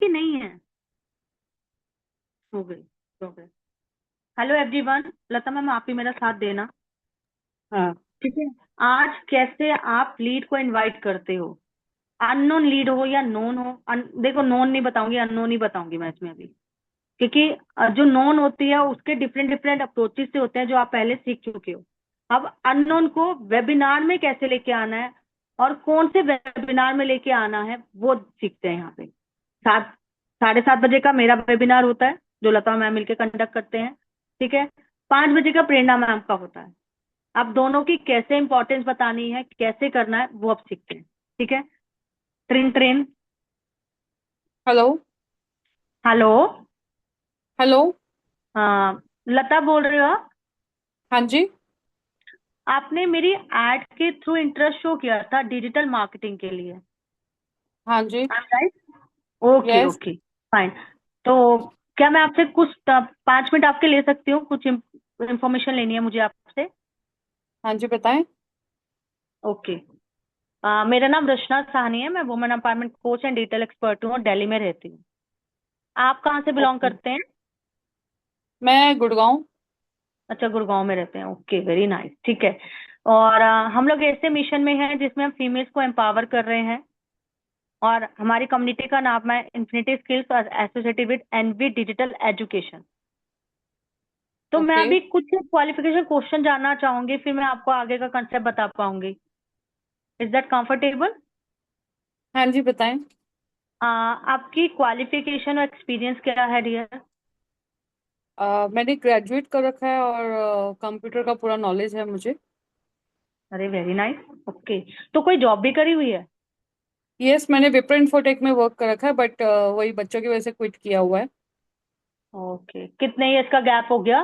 कि नहीं है? हो गई, हो गई। हेलो एवरीवन, लता मैम आप ही मेरा साथ देना। हाँ। ठीक है। आज कैसे आप लीड को इनवाइट करते हो? अननोन लीड हो या नोन हो, देखो नोन नहीं बताऊंगी, अननोन ही बताऊंगी मैं इसमें अभी। क्योंकि जो नोन होती है उसके डिफरेंट डिफरेंट अप्रोचेस से होते हैं जो आप पहले सीख चुके हो। अब अननोन को वेबिनार में कैसे लेके आना है और कौन से वेबिनार में लेके आना है वो सीखते हैं यहाँ पे। 7, 7:30 बजे का मेरा वेबिनार होता है जो लता मैम मिलके कंडक्ट करते हैं। ठीक है। 5 बजे का प्रेरणा मैम का होता है। अब दोनों की कैसे इंपॉर्टेंस बतानी है, कैसे करना है, वो अब सीखते हैं। ठीक है। Train train. Hello. Hello. Hello. हाँ, लता बोल रहे हो आप? हाँ जी। आपने मेरी एड के थ्रू इंटरेस्ट शो किया था डिजिटल मार्केटिंग के लिए। हाँ जी। Right. Okay yes. Okay. Fine. तो क्या मैं आपसे कुछ 5 मिनट आपके ले सकती हूँ? कुछ इंफॉर्मेशन लेनी है मुझे आपसे। हाँ जी, बताएं। ओके। मेरा नाम रचना साहनी है, मैं women empowerment coach and digital expert हूँ और दिल्ली में रहती हूँ। आप कहाँ से बिलोंग ओके। करते हैं? मैं गुड़गांव। अच्छा, गुड़गांव में रहते हैं। Okay, very nice. ठीक है। और हम लोग ऐसे मिशन में हैं जिसमें हम फीमेल्स को एम्पावर कर रहे हैं। और हमारी कम्युनिटी का नाम है infinity skills associated with NV digital education. तो मैं ओके। अभी कुछ क्वालिफिकेशन क्वेश्चन जानना चाहूंगी, फिर मैं आपको आगे का कंसेप्ट बता पाऊंगी। Is that comfortable? हाँ जी, बताएं। आपकी क्वालिफिकेशन और एक्सपीरियंस क्या है डियर? मैंने ग्रेजुएट कर रखा है और कंप्यूटर का पूरा नॉलेज है मुझे। अरे वेरी नाइस। ओके। तो कोई जॉब भी करी हुई है? यस, मैंने विप्रो इन्फोटेक में वर्क कर रखा है, बट वही बच्चों की वजह से क्विट किया हुआ है। ओके, कितने ईयर्स का गैप हो गया?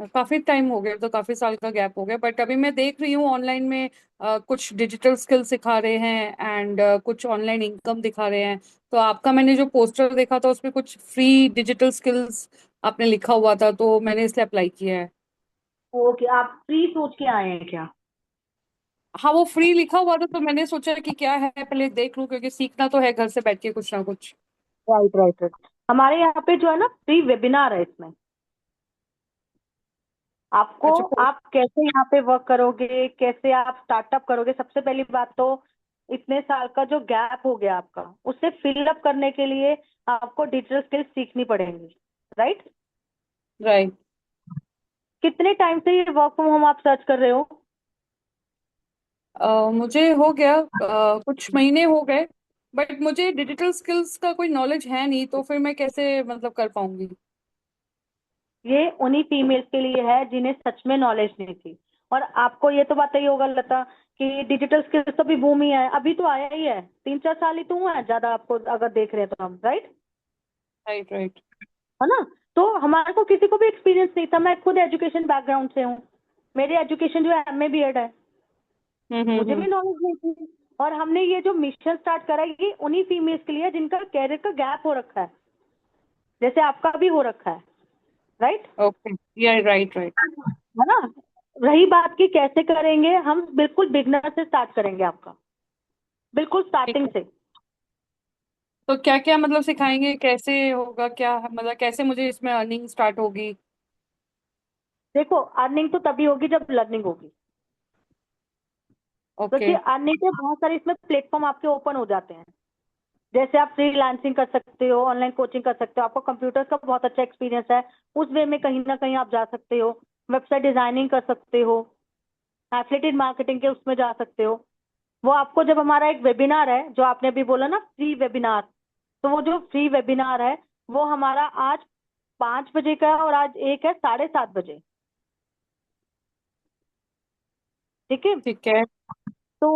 काफी टाइम हो गया, तो काफी साल का गैप हो गया, बट अभी मैं देख रही हूँ ऑनलाइन में कुछ डिजिटल स्किल सिखा रहे हैं एंड कुछ ऑनलाइन इनकम दिखा रहे हैं। तो आपका मैंने जो पोस्टर देखा था उसमें कुछ फ्री डिजिटल स्किल्स आपने लिखा हुआ था, तो मैंने इसलिए अप्लाई किया है। ओके, आप फ्री सोच के आए हैं क्या? हाँ, वो फ्री लिखा हुआ था तो मैंने सोचा कि क्या है, पहले देख लूं, क्योंकि सीखना तो है घर से बैठ के कुछ ना कुछ। Right right right. हमारे यहाँ पे जो है ना फ्री वेबिनार है इसमें। आपको, अच्छा। आप कैसे यहाँ पे वर्क करोगे, कैसे आप स्टार्टअप करोगे, सबसे पहली बात तो इतने साल का जो गैप हो गया आपका उसे फिल अप करने के लिए आपको डिजिटल स्किल्स सीखनी पड़ेंगी। राइट। राइट। कितने टाइम से ये वर्क फ्रॉम होम आप सर्च कर रहे हो? मुझे हो गया कुछ महीने हो गए, बट मुझे डिजिटल स्किल्स का कोई नॉलेज है नहीं, तो फिर मैं कैसे मतलब कर पाऊंगी। ये उन्हीं फीमेल्स के लिए है जिन्हें सच में नॉलेज नहीं थी। और आपको ये तो पता ही होगा लता कि डिजिटल स्किल्स तो अभी बूम ही है, अभी तो आया ही है, 3, 4 साल ही तो हुआ है ज्यादा, आपको अगर देख रहे हैं तो हम। राइट। राइट। राइट। है ना? तो हमारे को किसी को भी एक्सपीरियंस नहीं था, मैं खुद एजुकेशन बैकग्राउंड से हूँ। मेरी एजुकेशन जो है एमए बीएड है। मुझे भी हम्म। नॉलेज नहीं थी। और हमने ये जो मिशन स्टार्ट करा है, ये उन्हीं फीमेल्स के लिए जिनका कैरियर का गैप हो रखा है, जैसे आपका भी हो रखा है। राइट। ओके। या राइट राइट। है ना? रही बात की कैसे करेंगे, हम बिल्कुल बिगनर से स्टार्ट करेंगे आपका, बिल्कुल ठीक स्टार्टिंग है। से। तो क्या क्या मतलब सिखाएंगे, कैसे होगा, क्या मतलब कैसे मुझे इसमें अर्निंग स्टार्ट होगी। देखो, अर्निंग तो तभी होगी जब लर्निंग होगी। ओके। क्योंकि अर्निंग के बहुत सारे इसमें प्लेटफॉर्म आपके ओपन हो जाते हैं। जैसे आप फ्रीलांसिंग कर सकते हो, ऑनलाइन कोचिंग कर सकते हो, आपको कंप्यूटर का बहुत अच्छा एक्सपीरियंस है, उस वे में कहीं ना कहीं आप जा सकते हो। वेबसाइट डिजाइनिंग कर सकते हो, एफिलिएटेड मार्केटिंग के उसमें जा सकते हो। वो आपको जब हमारा एक वेबिनार है जो आपने अभी बोला ना फ्री वेबिनार, तो वो जो फ्री वेबिनार है वो हमारा आज 5 बजे का है और आज एक है 7:30 बजे। ठीक है। ठीक है। तो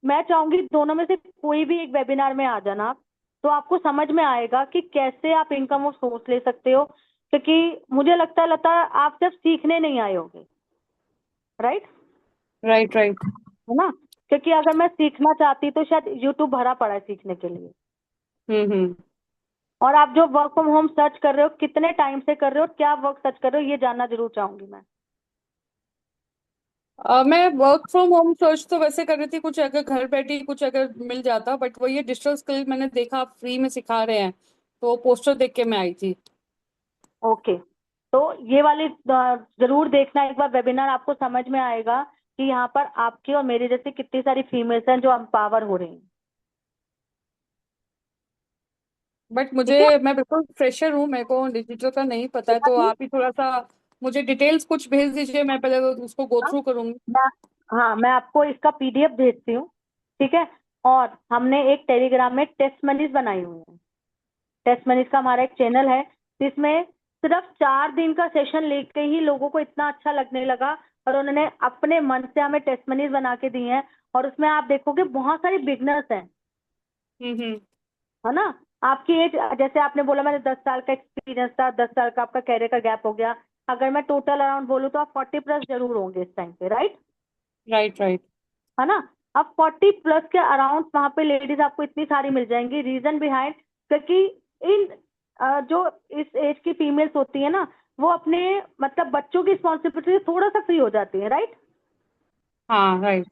मैं चाहूंगी दोनों में से कोई भी एक वेबिनार में आ जाना आप, तो आपको समझ में आएगा कि कैसे आप इनकम और सोर्स ले सकते हो। क्योंकि मुझे लगता है लता, आप सिर्फ सीखने नहीं आए होगे। राइट। राइट। राइट। है ना? क्योंकि अगर मैं सीखना चाहती तो शायद यूट्यूब भरा पड़ा है सीखने के लिए। हम्म। और आप जो वर्क फ्रॉम होम सर्च कर रहे हो, कितने टाइम से कर रहे हो, क्या वर्क सर्च कर रहे हो, ये जानना जरूर चाहूंगी मैं। मैं वर्क फ्रॉम होम सर्च तो वैसे कर रही थी, कुछ अगर घर बैठे कुछ अगर मिल जाता, बट वो ये डिजिटल स्किल मैंने देखा आप फ्री में सिखा रहे हैं, तो पोस्टर देख के मैं आई थी। ओके, तो ये वाली जरूर देखना एक बार वेबिनार, आपको समझ में आएगा कि यहाँ पर आपकी और मेरे जैसे कितनी सारी फीमेल्स हैं जो एम्पावर हो रही हैं। बट ठीक है, मैं बिल्कुल फ्रेशर हूँ, मेरे को डिजिटल का नहीं पता है, देखा तो नहीं? आप ही थोड़ा सा मुझे डिटेल्स कुछ भेज दीजिए, मैं पहले उसको गो हाँ, थ्रू करूंगी। मैं हाँ मैं आपको इसका पीडीएफ भेजती हूँ। ठीक है, और हमने एक टेलीग्राम में टेस्ट मनीज बनाई हुई है। टेस्ट मनीज का हमारा एक चैनल है, जिसमें सिर्फ 4 दिन का सेशन लेके ही लोगों को इतना अच्छा लगने लगा, और उन्होंने अपने मन से हमें टेस्ट मनीज बना के दी हैं। और उसमें आप देखोगे बहुत सारे बिगनर्स हैं, हम्म। है ना। आपकी एज, जैसे आपने बोला मैंने 10 साल का एक्सपीरियंस था, 10 साल का आपका कैरियर का गैप हो गया, अगर मैं टोटल अराउंड बोलूँ तो आप 40+ जरूर होंगे इस टाइम पे, राइट? Right right. है ना। अब 40+ के अराउंड वहां पे लेडीज आपको इतनी सारी मिल जाएंगी, रीजन बिहाइंड, क्योंकि इन जो इस एज की फीमेल्स होती है ना, वो अपने मतलब बच्चों की रिस्पॉन्सिबिलिटी से थोड़ा सा फ्री हो जाती है, राइट? हाँ राइट।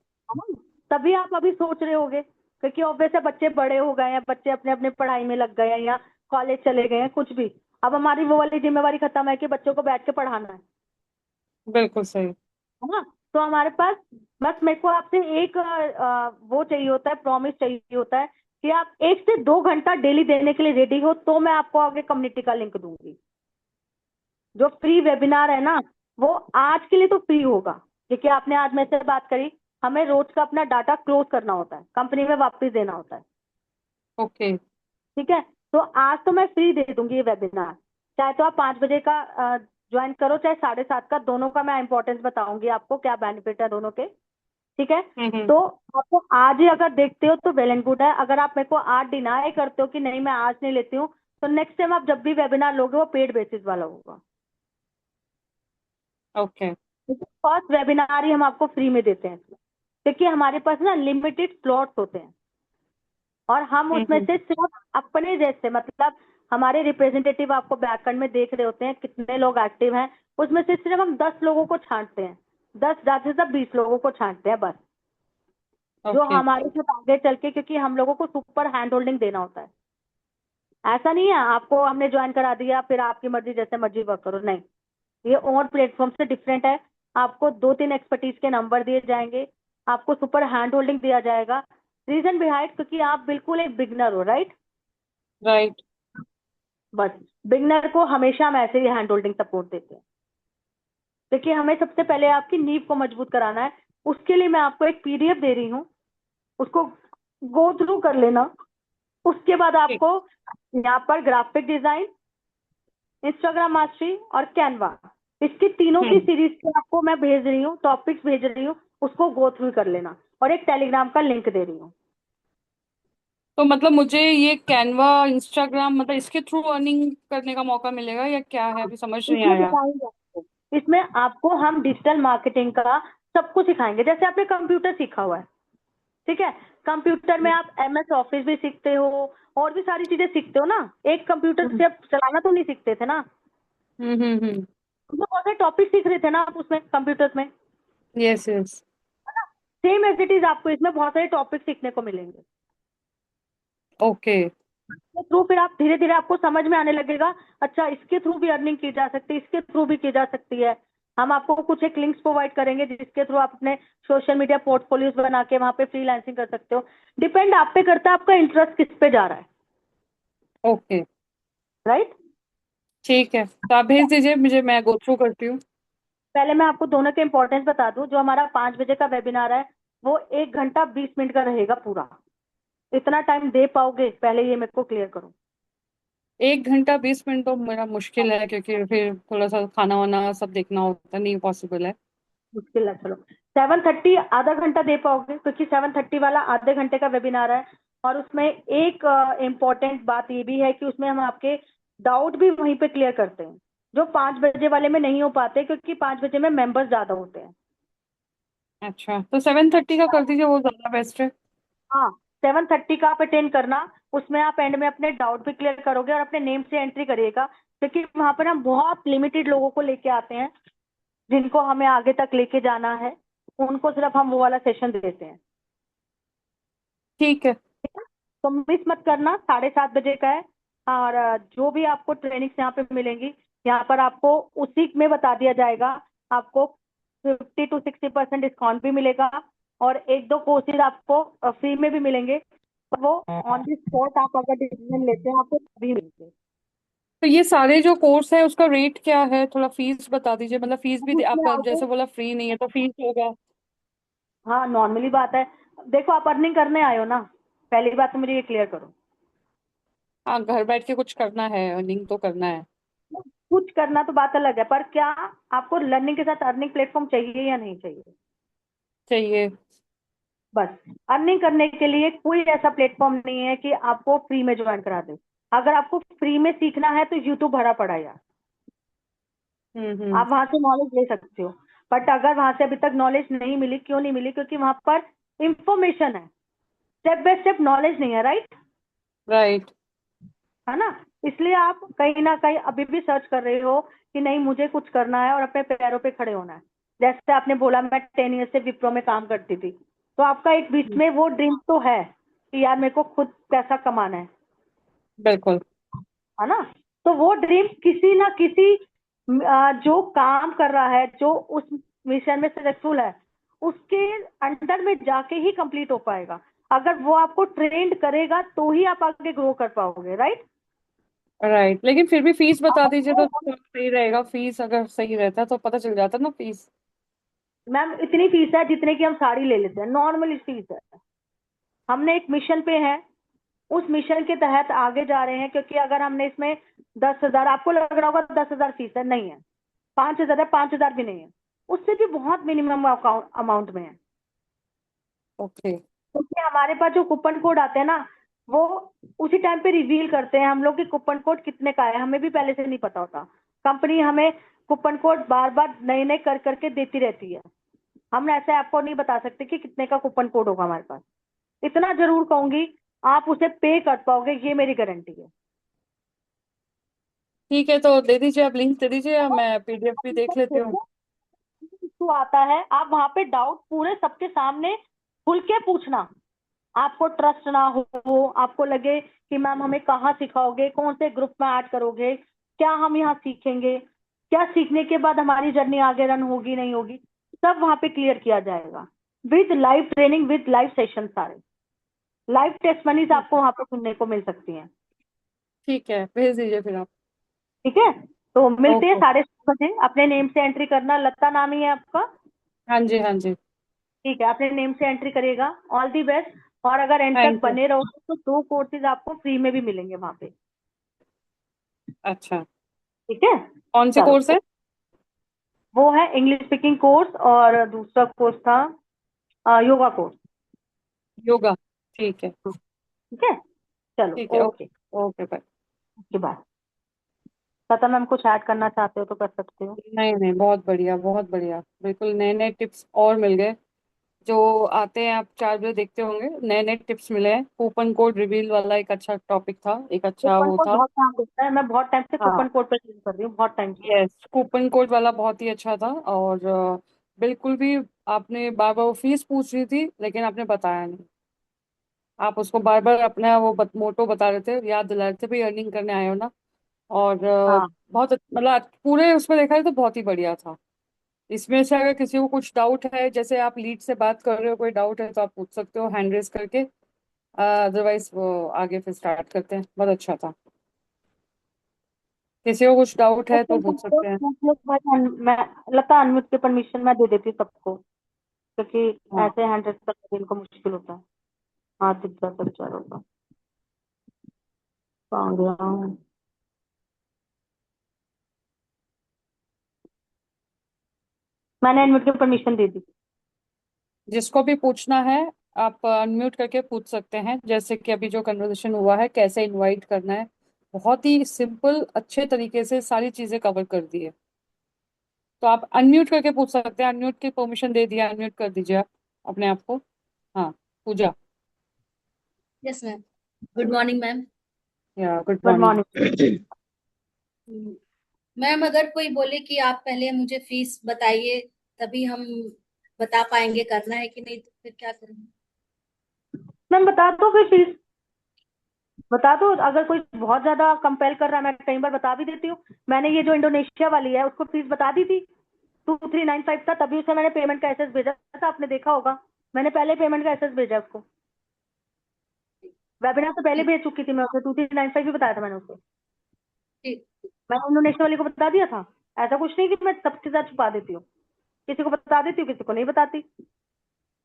तभी आप अभी सोच रहे होगे, क्योंकि ऑब्वियस है बच्चे बड़े हो गए हैं, बच्चे अपने अपने पढ़ाई में लग गए हैं या कॉलेज चले गए हैं, कुछ भी। अब हमारी वो वाली जिम्मेवारी खत्म है कि बच्चों को बैठ के पढ़ाना बिल्कुल सही। है ना। तो हमारे पास बस मेरे को आपसे एक वो चाहिए होता है, प्रॉमिस चाहिए होता है कि आप 1 से 2 घंटा डेली देने के लिए रेडी हो, तो मैं आपको आगे कम्युनिटी का लिंक दूंगी। जो फ्री वेबिनार है ना, वो आज के लिए तो फ्री होगा, क्योंकि आपने आज मेरे से बात करी। हमें रोज का अपना डाटा क्लोज करना होता है, कंपनी में वापस देना होता है। ओके। ठीक है, तो आज तो मैं फ्री दे दूंगी ये वेबिनार। चाहे तो आप 5 बजे का ज्वाइन करो, चाहे 7:30 का, दोनों का मैं इंपॉर्टेंस बताऊंगी आपको, क्या बेनिफिट है दोनों के। ठीक है, हम्म। तो आपको आज ही अगर देखते हो तो वेल एंड गुड है। अगर आप मेरे को आज डिनाई करते हो कि नहीं मैं आज नहीं लेती हूँ, तो नेक्स्ट टाइम आप जब भी वेबिनार लोगे वो पेड बेसिस वाला होगा। ओके। फर्स्ट वेबिनार ही हम आपको फ्री में देते हैं इसमें, क्योंकि हमारे पास ना लिमिटेड स्लॉट्स होते हैं, और हम उसमें हम्म। से सिर्फ अपने जैसे मतलब हमारे रिप्रेजेंटेटिव आपको बैकएंड में देख रहे होते हैं कितने लोग एक्टिव हैं, उसमें से सिर्फ हम 10 लोगों को छांटते हैं, 10 ज्यादा से ज्यादा 20 लोगों को छांटते हैं बस, जो ओके। हमारे साथ आगे चल के, क्योंकि हम लोगों को सुपर हैंड होल्डिंग देना होता है। ऐसा नहीं है आपको हमने ज्वाइन करा दिया फिर आपकी मर्जी जैसे मर्जी वर्क करो, नहीं। ये और प्लेटफॉर्म से डिफरेंट है। आपको 2-3 एक्सपर्टीज के नंबर दिए जाएंगे, आपको सुपर हैंड होल्डिंग दिया जाएगा। रीजन बिहाइंड, क्योंकि आप बिल्कुल एक बिगनर हो, राइट? राइट। बस बिगनर को हमेशा हम ऐसे ही हैंड होल्डिंग सपोर्ट देते हैं। देखिए, हमें सबसे पहले आपकी नींव को मजबूत कराना है, उसके लिए मैं आपको एक पीडीएफ दे रही हूँ, उसको गो थ्रू कर लेना। उसके बाद ठीक। आपको यहाँ पर ग्राफिक डिजाइन, इंस्टाग्राम मास्टरी और कैनवा, इसकी तीनों की हम्म। सीरीज के आपको मैं भेज रही हूँ, टॉपिक्स भेज रही हूँ, उसको गो थ्रू कर लेना, और एक टेलीग्राम का लिंक दे रही हूँ। तो मतलब मुझे ये कैनवा, इंस्टाग्राम, मतलब इसके थ्रू अर्निंग करने का मौका मिलेगा या क्या है, अभी समझ नहीं इसमें आया। बताएंगे आपको, इसमें आपको हम डिजिटल मार्केटिंग का सब कुछ सिखाएंगे, जैसे आपने कंप्यूटर सीखा हुआ है। ठीक है, कंप्यूटर में आप एमएस ऑफिस भी सीखते हो, और भी सारी चीजें सीखते हो ना। एक कंप्यूटर हम्म से आप चलाना तो नहीं सीखते थे ना, हम्म। उसमें बहुत सारे टॉपिक सीख रहे थे ना आप उसमें कंप्यूटर में, यस यस। है ना। सेम एज इट इज आपको इसमें बहुत सारे टॉपिक सीखने को मिलेंगे। ओके। के थ्रू फिर आप धीरे धीरे आपको समझ में आने लगेगा, अच्छा इसके थ्रू भी अर्निंग की जा सकती है, इसके थ्रू भी की जा सकती है। हम आपको कुछ एक लिंक्स प्रोवाइड करेंगे जिसके थ्रू आप अपने सोशल मीडिया पोर्टफोलियोज बना के वहां पे फ्रीलांसिंग कर सकते हो। डिपेंड आप पे करता है आपका इंटरेस्ट किस पे जा रहा है, ओके। राइट? ठीक है, तो आप भेज दीजिए मुझे, मैं गो थ्रू करती हूँ। पहले मैं आपको दोनों के इंपॉर्टेंस बता दूं, जो हमारा 5 बजे का वेबिनार है वो 1 घंटा 20 मिनट का रहेगा पूरा। इतना टाइम दे पाओगे, पहले ये मेरे को क्लियर करो। 1 घंटा 20 मिनट तो मेरा मुश्किल है, क्योंकि फिर थोड़ा सा खाना वाना सब देखना होता, नहीं पॉसिबल है। मुश्किल है, चलो 7:30 आधा घंटा दे पाओगे, क्योंकि 7:30 वाला आधे घंटे का वेबिनार है। और उसमें एक इम्पॉर्टेंट बात ये भी है कि उसमें हम आपके डाउट भी वहीं पे क्लियर करते हैं, जो 5 बजे वाले में नहीं हो पाते, क्योंकि 5 बजे में मेंबर्स ज्यादा होते हैं। अच्छा, तो 7:30 का कर दीजिए, वो ज्यादा बेस्ट है। हाँ, 7:30 का आप अटेंड करना, उसमें आप एंड में अपने डाउट भी क्लियर करोगे और अपने नेम से एंट्री करिएगा, क्योंकि वहां पर हम बहुत लिमिटेड लोगों को लेके आते हैं जिनको हमें आगे तक लेके जाना है। उनको सिर्फ हम वो वाला सेशन देते हैं। ठीक है। ठीक है, तो मिस मत करना, 7:30 बजे का है। और जो भी आपको ट्रेनिंग्स यहाँ पे मिलेंगी, यहाँ पर आपको उसी में बता दिया जाएगा। आपको 50 to 60% डिस्काउंट भी मिलेगा, और एक दो कोर्सेज आपको फ्री में भी मिलेंगे। तो वो ऑन द स्पॉट आप अगर डिसीजन लेते हैं आपको भी मिलेंगे। तो ये सारे जो कोर्स है उसका रेट क्या है, थोड़ा फीस बता दीजिए, मतलब फीस भी उसमें आप आओगे, जैसे बोला फ्री नहीं है तो फीस होगा। हाँ नॉर्मली बात है। देखो आप अर्निंग करने आए हो ना, पहली बात तो मुझे ये क्लियर करो। हाँ, घर बैठ के कुछ करना है, अर्निंग तो करना है। कुछ करना तो बात अलग है, पर क्या आपको लर्निंग के साथ अर्निंग प्लेटफॉर्म चाहिए या नहीं चाहिए? चाहिए। बस, अर्निंग करने के लिए कोई ऐसा प्लेटफॉर्म नहीं है कि आपको फ्री में ज्वाइन करा दे। अगर आपको फ्री में सीखना है तो यूट्यूब भरा पड़ा है यार, हम्म। आप वहां से नॉलेज ले सकते हो। बट अगर वहां से अभी तक नॉलेज नहीं मिली, क्यों नहीं मिली? क्योंकि वहां पर इंफॉर्मेशन है, स्टेप बाय स्टेप नॉलेज नहीं है, राइट? राइट। है ना? इसलिए आप कहीं ना कहीं अभी भी सर्च कर रहे हो कि नहीं मुझे कुछ करना है और अपने पैरों पे खड़े होना है। जैसे आपने बोला मैं 10 ईयर से विप्रो में काम करती थी, तो आपका एक बीच में वो ड्रीम तो है कि यार मेरे को खुद पैसा कमाना बिल्कुल। है ना? तो वो ड्रीम किसी ना किसी जो काम कर रहा है, जो उस मिशन में सक्सेसफुल है, उसके अंडर में जाके ही कंप्लीट हो पाएगा। अगर वो आपको ट्रेंड करेगा तो ही आप आगे ग्रो कर पाओगे, राइट? राइट, लेकिन फिर भी फीस बता दीजिए तो थोड़ा सही रहेगा, फीस अगर सही रहता तो पता चल जाता ना फीस। मैम इतनी फीस है जितने की हम साड़ी ले लेते हैं, नॉर्मल फीस है। हमने एक मिशन पे है, उस मिशन के तहत आगे जा रहे हैं, क्योंकि अगर हमने इसमें 10,000, आपको लग रहा होगा 10,000 फीस है, नहीं है। 5,000 है, 5,000 भी नहीं है, उससे भी बहुत मिनिमम अमाउंट में है। ओके। क्योंकि हमारे पास जो कूपन कोड आते हैं ना, वो उसी टाइम पे रिवील करते हैं हम लोग कि कूपन कोड कितने का है। हमें भी पहले से नहीं पता होता, कंपनी हमें कूपन कोड बार बार नए नए कर करके देती रहती है। हम ऐसे आपको नहीं बता सकते कि कितने का कूपन कोड होगा हमारे पास। इतना जरूर कहूंगी, आप उसे पे कर पाओगे, ये मेरी गारंटी है। ठीक है, तो दे दीजिए, आप लिंक दे दीजिए, मैं पीडीएफ भी देख लेती हूँ। इशू आता है, आप वहां पे डाउट पूरे सबके सामने खुल के पूछना। आपको ट्रस्ट ना हो, आपको लगे कि मैम हमें कहाँ सिखाओगे, कौन से ग्रुप में ऐड करोगे, क्या हम यहाँ सीखेंगे, क्या सीखने के बाद हमारी जर्नी आगे रन होगी नहीं होगी, सब वहां पे क्लियर किया जाएगा। With live training, with live session, सारे लाइव टेस्टमनीज ठीक आपको है। वहां पे सुनने को मिल सकती हैं। ठीक है, भेज दीजिए फिर आप। ठीक है, तो मिलते हैं ओके। 7:30 बजे। अपने नेम से एंट्री करना, लता नाम ही है आपका? हाँ जी, हाँ जी। ठीक है, अपने नेम से एंट्री करिएगा। All the best. और अगर एंड तक थैंक यू। बने रहो तो 2 कोर्सेज आपको फ्री में भी मिलेंगे वहां पे। अच्छा। ठीक है, कौन से कोर्स चलो। है? वो है इंग्लिश स्पीकिंग कोर्स, और दूसरा कोर्स था योगा कोर्स। योगा। ठीक है। ठीक है, चलो, ठीक है, ओके। Okay okay, bye. उसके बाद पता मैम कुछ ऐड करना चाहते हो तो कर सकते हो। नहीं नहीं, बहुत बढ़िया, बहुत बढ़िया, बिल्कुल नए नए टिप्स और मिल गए। जो आते हैं आप 4 बजे देखते होंगे, नए नए टिप्स मिले हैं। कूपन कोड रिवील वाला एक अच्छा टॉपिक था, एक अच्छा कूपन वो कोड था। बहुत काम देता है, मैं बहुत टाइम से हाँ। कूपन कोड पर यूज कर रही हूँ, बहुत टाइम से। यस, कूपन कोड वाला बहुत ही अच्छा था। और बिल्कुल भी, आपने बार बार वो फीस पूछ रही थी लेकिन आपने बताया नहीं। आप उसको बार बार अपना वो मोटो बता रहे थे, याद दिला रहे थे भाई अर्निंग करने आए हो ना। और हाँ, बहुत मतलब पूरे उसमें देखा जाए तो बहुत ही बढ़िया था। इसमें से अगर किसी को कुछ डाउट है, जैसे आप लीड से बात कर रहे हो, कोई डाउट है तो आप पूछ सकते हो हैंड रेस करके। अदरवाइज वो आगे फिर स्टार्ट करते हैं। बहुत अच्छा था। किसी को कुछ डाउट है तो कूपन पूछ कोड सकते हैं। पूछ लो, मैं लता अनम्यूट की परमिशन मैं दे देती हूँ सबको, क्योंकि हाँ। ऐसे हैंड रेस करना इनको मुश्किल होता है, हाथ दिख जाता है बेचारों का। कहाँ गया हूँ? मैंने अनम्यूट की परमिशन दे दी। जिसको भी पूछना है आप अनम्यूट करके पूछ सकते हैं, जैसे कि अभी जो कन्वर्सेशन हुआ है कैसे इनवाइट करना है। बहुत ही सिंपल अच्छे तरीके से सारी चीजें कवर कर दी है। तो आप अनम्यूट करके पूछ सकते हैं, अनम्यूट की परमिशन दे दिया, अनम्यूट कर दीजिए आप अपने आप को। हाँ। Pooja. Yes ma'am. Good morning ma'am. या good good morning. Morning. Ma'am अगर कोई बोले कि आप पहले मुझे फीस बताइए तभी हम बता पाएंगे करना है कि नहीं, तो फिर क्या करेंगे? मैम बता दो फिर फीस, बता दो। अगर कोई बहुत ज्यादा कंपेल कर रहा है, मैं कई बार बता भी देती हूँ। मैंने ये जो इंडोनेशिया वाली है उसको फीस बता दी थी, 2395 था, तभी उसे मैंने पेमेंट का एसएस भेजा था, आपने देखा होगा। मैंने पहले पेमेंट का एसएस भेजा उसको, वेबिनार से पहले ठीक भेज चुकी थी मैं उसे, 2395 भी बताया था मैंने उसको। ठीक। मैंने इंडोनेशिया वाली को बता दिया था। ऐसा कुछ नहीं कि मैं सबके साथ छुपा देती हूँ, किसी को बता देती हूँ, किसी को नहीं बताती।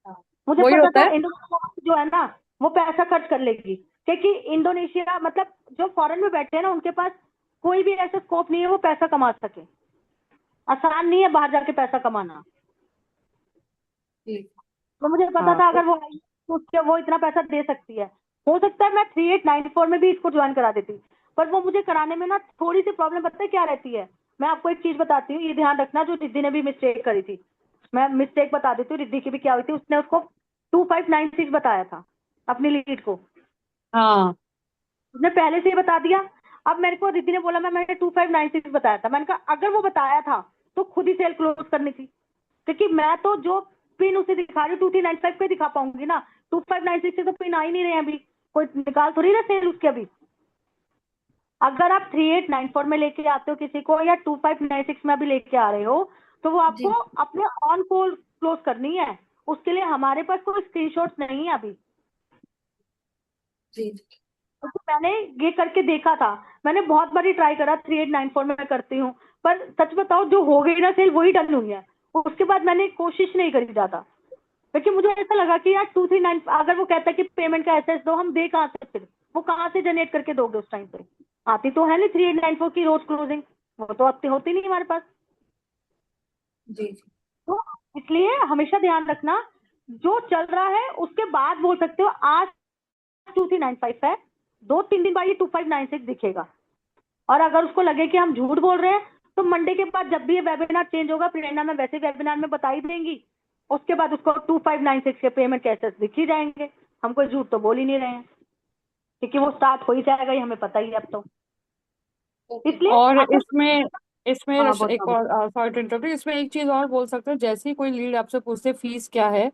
हाँ, मुझे वही पता होता था है। इंडोनेशिया जो है ना वो पैसा खर्च कर लेगी, क्योंकि इंडोनेशिया मतलब जो फॉरेन में बैठे हैं ना उनके पास कोई भी ऐसा स्कोप नहीं है वो पैसा कमा सके। आसान नहीं है बाहर जाके पैसा कमाना। ठीक। तो मुझे पता हाँ था अगर वो आई तो उसके वो इतना पैसा दे सकती है। हो सकता है मैं 3894 में भी इसको ज्वाइन करा देती, पर वो मुझे कराने में ना थोड़ी सी प्रॉब्लम पता है क्या रहती है। मैं आपको एक चीज बताती हूँ, ये ध्यान रखना, जो रिद्धि ने भी मिस्टेक करी थी। मैं मिस्टेक बता देती हूँ रिद्धि की भी क्या हुई थी। उसने उसको 2596 बताया था अपनी लीड को, हाँ उसने पहले से ही बता दिया। अब मेरे को रिद्धि ने बोला मैंने 2596 बताया था। मैंने कहा अगर वो बताया था तो खुद ही सेल क्लोज करनी थी, क्योंकि मैं तो जो पिन उसे दिखा रही हूँ 2395 पे दिखा पाऊंगी ना, 2596 से तो पिन आ ही नहीं रहे हैं अभी, कोई निकाल थोड़ी ना सेल उसके अभी। अगर आप 3894 में लेके आते हो किसी को या 2596 में भी लेके आ रहे हो, तो वो आपको जी अपने ऑन कॉल क्लोज करनी है। उसके लिए हमारे पास कोई स्क्रीनशॉट नहीं है अभी। जी। तो मैंने ये करके देखा था, मैंने बहुत बारी ट्राई करा, 3894 में करती हूँ, पर सच बताओ जो हो गई ना सेल वही डन हुई है। उसके बाद मैंने कोशिश नहीं करी ज्यादा, क्योंकि मुझे ऐसा लगा कि यार 239 अगर वो कहता है कि पेमेंट का एसएस दो, हम दे कहाँ से, फिर वो कहाँ से जनरेट करके दोगे उस टाइम पे। आती तो है नहीं 3894 की रोज क्लोजिंग, वो तो अब होती नहीं हमारे पास। जी जी। तो इसलिए हमेशा ध्यान रखना, जो चल रहा है उसके बाद बोल सकते हो आज 2395 है, 2-3 दिन बाद ये 2596 दिखेगा। और अगर उसको लगे कि हम झूठ बोल रहे हैं तो मंडे के बाद जब भी ये वेबिनार चेंज होगा, प्रेरणा में वैसे वेबिनार में बता ही देंगी, उसके बाद उसको 2596 के पेमेंट कैसे दिख ही जाएंगे। हम कोई झूठ तो बोल ही नहीं रहे हैं, क्योंकि वो स्टार्ट हो ही जाएगा, ये हमें पता ही है अब तो। ओके। इसलिए और अगर इसमें इसमें हाँ एक बोलो। और सॉरी टू इंटरप्ट, इसमें एक चीज और बोल सकते हो। जैसे ही कोई लीड आपसे पूछते फीस क्या है,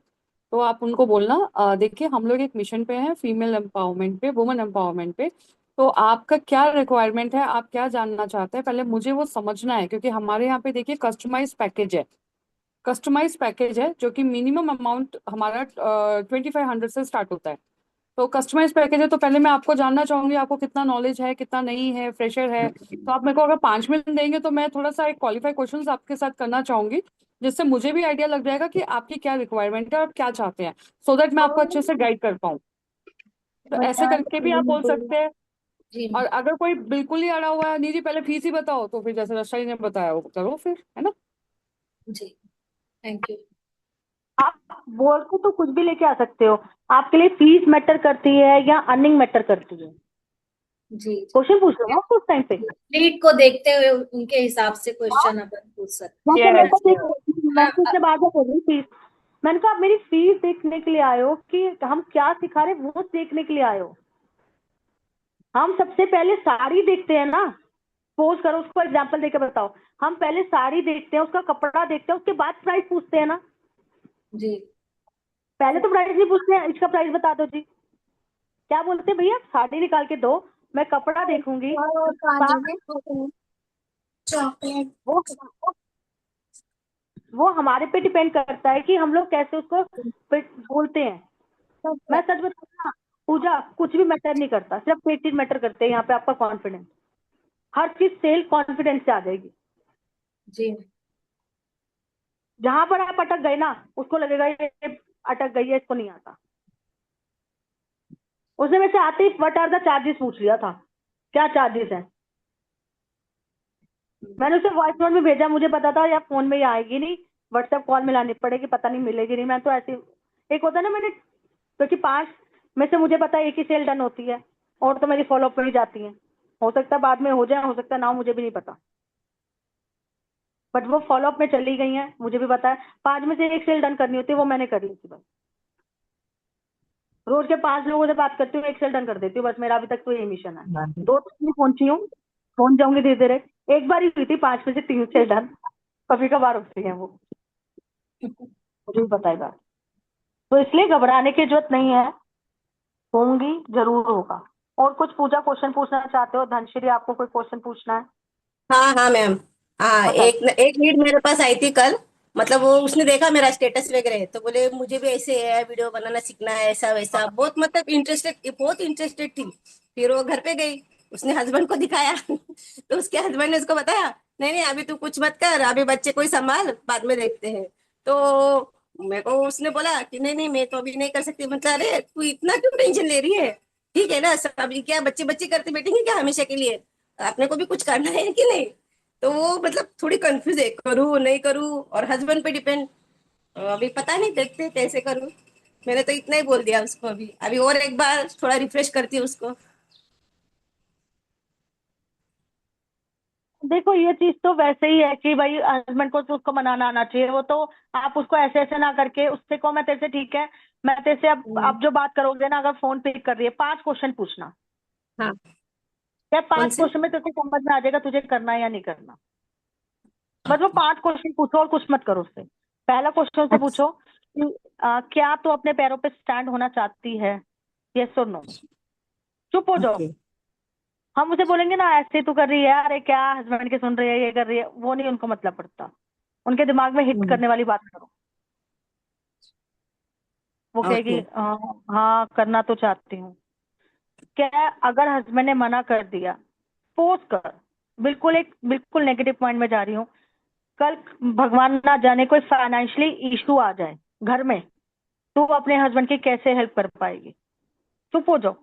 तो आप उनको बोलना देखिए हम लोग एक मिशन पे हैं, फीमेल एम्पावरमेंट पे, वुमेन एम्पावरमेंट पे। तो आपका क्या रिक्वायरमेंट है, आप क्या जानना चाहते हैं, पहले मुझे वो समझना है। क्योंकि हमारे यहाँ पे देखिए कस्टमाइज पैकेज है, कस्टमाइज पैकेज है जो कि मिनिमम अमाउंट हमारा 2500 से स्टार्ट होता है। तो कस्टमाइज पैकेज है, तो पहले मैं आपको जानना चाहूंगी आपको कितना नॉलेज है, कितना नहीं है, फ्रेशर है। तो आप मेरे को अगर 5 मिनट देंगे तो मैं थोड़ा सा एक क्वालिफाई क्वेश्चंस आपके साथ करना चाहूंगी, जिससे मुझे भी आइडिया लग जाएगा कि आपकी क्या रिक्वायरमेंट है और आप क्या चाहते हैं, सो दैट मैं आपको अच्छे से गाइड कर पाऊँ। तो ऐसे करके भी आप बोल सकते हैं। जी और मैम। अगर कोई बिल्कुल ही अड़ा हुआ है, नहीं जी पहले फीस ही बताओ, तो फिर जैसे रशाई ने बताया वो करो फिर, है ना। जी थैंक यू। आप बोल के तो कुछ भी लेके आ सकते हो, आपके लिए फीस मैटर करती है या अर्निंग मैटर करती है, जी क्वेश्चन पूछ लो ना उस टाइम पे। नीड को देखते हुए उनके हिसाब से क्वेश्चन अपन पूछ सकते जैसे मैं यस तो यस। मैं तो उसके बाद बोल रही फीस, मैंने कहा आप मेरी फीस देखने के लिए आए हो कि हम क्या सिखा रहे वो देखने के लिए आए हो। हम सबसे पहले साड़ी देखते हैं ना, पोज करो उसको एग्जांपल देके बताओ। हम पहले साड़ी देखते हैं, उसका कपड़ा देखते हैं, उसके बाद प्राइस पूछते हैं ना। हैं। जी पहले तो प्राइस नहीं पूछते हैं, इसका प्राइस बता दो जी। क्या बोलते हैं भैया साड़ी निकाल के दो, मैं कपड़ा देखूंगी चॉकलेट। वो वो हमारे पे डिपेंड करता है कि हम लोग कैसे उसको बोलते हैं। मैं सच बताऊं ना पूजा, कुछ भी मैटर नहीं करता, सिर्फ एक चीज मैटर करते हैं यहाँ पे, आपका कॉन्फिडेंस। हर चीज सेल कॉन्फिडेंस से आ जाएगी। जी जहां पर आप अटक गए ना उसको लगेगा ये अटक गई है, इसको नहीं आता। उसने मेरे से आते ही व्हाट आर द चार्जेस पूछ लिया था, क्या चार्जेस है। मैंने उसे वॉइस नोट में भेजा, मुझे पता था या फोन में ही आएगी नहीं, व्हाट्सएप कॉल मिलानी पड़ेगी, पता नहीं मिलेगी नहीं। मैं तो ऐसे एक होता है ना, मैंने क्योंकि 5 में से मुझे पता है एक ही सेल डन होती है, और तो मेरी फॉलोअप में ही जाती है। हो सकता है बाद में हो जाए, हो सकता है ना हो, मुझे भी नहीं पता, बट वो फॉलोअप में चली गई हैं, मुझे भी पता है। 5 में से एक सेल डन करनी होती है, वो मैंने करी थी बस। रोज के 5 लोगों से बात करती हूँ, एक सेल डन कर देती हूँ बस, मेरा अभी तक तो यही मिशन है। 2 पहुंची हूँ, पहुंच जाऊंगी धीरे धीरे। एक बार ही हुई थी 5 में से 3 सेल डन, कभी कभार होती है वो। मुझे भी पता है बात। तो इसलिए घबराने की जरूरत नहीं है, होंगी, जरूर होगा। और कुछ पूजा क्वेश्चन पूछना चाहते हो धनश्री, आपको कोई क्वेश्चन पूछना है? हाँ हाँ मैम। हाँ, बताइए। एक लीड मेरे पास आई थी कल। मतलब वो उसने देखा मेरा स्टेटस वगैरह, तो बोले मुझे भी ऐसे है वीडियो बनाना सीखना है, ऐसा वैसा, बहुत मतलब इंटरेस्टेड, बहुत इंटरेस्टेड थी। फिर वो घर पे गई, उसने हस्बैंड को दिखाया तो उसके हस्बैंड ने उसको बताया, नहीं नहीं अभी तू कुछ मत कर, अभी बच्चे को ही संभाल, बाद में देखते हैं। तो मेरे को उसने बोला कि नहीं नहीं मैं तो अभी नहीं कर सकती। मतलब अरे तू इतना क्यों टेंशन ले रही है? ठीक है ना, सब अभी क्या बच्चे बच्चे करते बैठेंगे क्या हमेशा के लिए? अपने को भी कुछ करना है कि नहीं? तो वो मतलब थोड़ी कंफ्यूज है, करूँ नहीं करूँ, और हस्बैंड पे डिपेंड। अभी पता नहीं, देखते हैं कैसे करूँ। मैंने तो इतना ही बोल दिया उसको, अभी अभी और एक बार थोड़ा रिफ्रेश करती हूँ उसको। देखो ये चीज तो वैसे ही है कि भाई हस्बैंड को तो उसको मनाना आना चाहिए, वो तो आप उसको ऐसे ऐसे ना करके उससे कहो मैं तेरे से ठीक है, मैं तेरे से अब जो बात करोगे ना, अगर फोन पिक कर रही है 5 क्वेश्चन पूछना। हाँ। क्या कौन पांच से? क्वेश्चन में तेरे को समझ में आ जाएगा तुझे करना है या नहीं करना? बस वो ओके। 5 क्वेश्चन पूछो और कुछ मत करो उससे। पहला क्वेश्चन से अच्छा। पूछो कि क्या तू अपने पैरों पे स्टैंड होना चाहती है, यस और नो। चुप हो जाओ। ओके। हम उसे बोलेंगे ना ऐसे तू कर रही है, अरे क्या हस्बैंड के सुन रही है, ये कर रही है, वो नहीं उनको मतलब पड़ता। उनके दिमाग में हिट हम्म। करने वाली बात करो। वो कहेगी ओके। हाँ करना तो चाहती हूँ। क्या अगर हस्बैंड ने मना कर दिया, फोर्स कर, बिल्कुल नेगेटिव पॉइंट में जा रही हूँ, कल भगवान ना जाने कोई फाइनेंशियली इशू आ जाए घर में, तो वो अपने हस्बैंड की कैसे हेल्प कर पाएगी? चुप हो जाओ,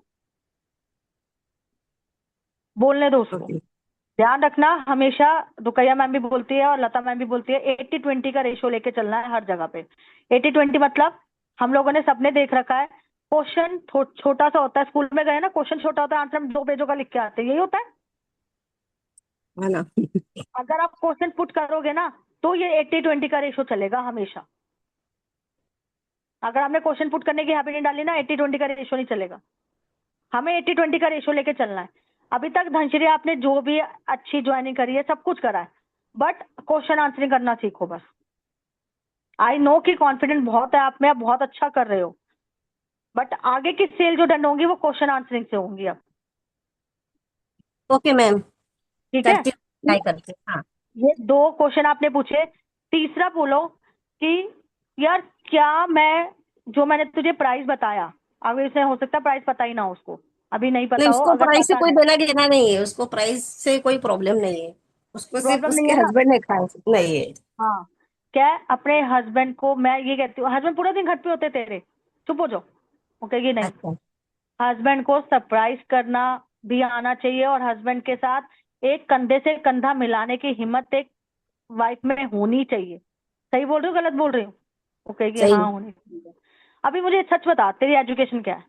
बोलने दो उसको। ओके। ध्यान रखना हमेशा, रुकैया मैम भी बोलती है और लता मैम भी बोलती है, 80-20 का रेशियो लेके चलना है हर जगह पे। 80-20 मतलब हम लोगों ने सबने देख रखा है, क्वेश्चन छोटा सा होता है, स्कूल में गए ना, क्वेश्चन छोटा होता है, आंसर हम 2 पेजों का लिख के आते हैं, यही होता है। है ना? अगर आप क्वेश्चन पुट करोगे ना, तो ये 80-20 का रेशियो चलेगा हमेशा। अगर आपने क्वेश्चन पुट करने की हैबिट नहीं डाली ना, 80-20 का रेशियो नहीं चलेगा। हमें 80-20 का रेशियो लेके चलना है। अभी तक धनश्री आपने जो भी अच्छी ज्वाइनिंग करी है, सब कुछ करा है, बट क्वेश्चन आंसरिंग करना सीखो बस। आई नो कि कॉन्फिडेंट बहुत है आप में, आप बहुत अच्छा कर रहे हो, बट आगे की सेल जो डन होंगी वो क्वेश्चन आंसरिंग से होंगी अब। Okay ma'am. ठीक है। करती हूँ, ट्राई करती हूँ। हाँ। ये 2 क्वेश्चन आपने पूछे। तीसरा बोलो कि यार क्या मैं, जो मैंने तुझे प्राइस बताया, अभी उसे हो सकता है प्राइस पता ही ना हो उसको, अभी नहीं नहीं, पता हो, उसको अगर प्राइस से पता कोई है, देना देना नहीं है, उसको प्राइस से कोई प्रॉब्लम नहीं है। उसको सिर्फ प्रॉब्लम नहीं उसके है ना। हस्बैंड ने खाया नहीं है। हाँ, क्या है, अपने हस्बैंड को मैं ये कहती हूँ, हस्बैंड पूरा दिन घर पे होते तेरे, चुप हो जाओ। वो कहेगी नहीं, अच्छा। हस्बैंड को सरप्राइज करना भी आना चाहिए, और हस्बैंड के साथ एक कंधे से कंधा मिलाने की हिम्मत एक वाइफ में होनी चाहिए। सही बोल रही हूँ, गलत बोल रही हूँ? वो कहेगी सही। हाँ होनी चाहिए। अभी मुझे सच बता, तेरी एजुकेशन क्या है?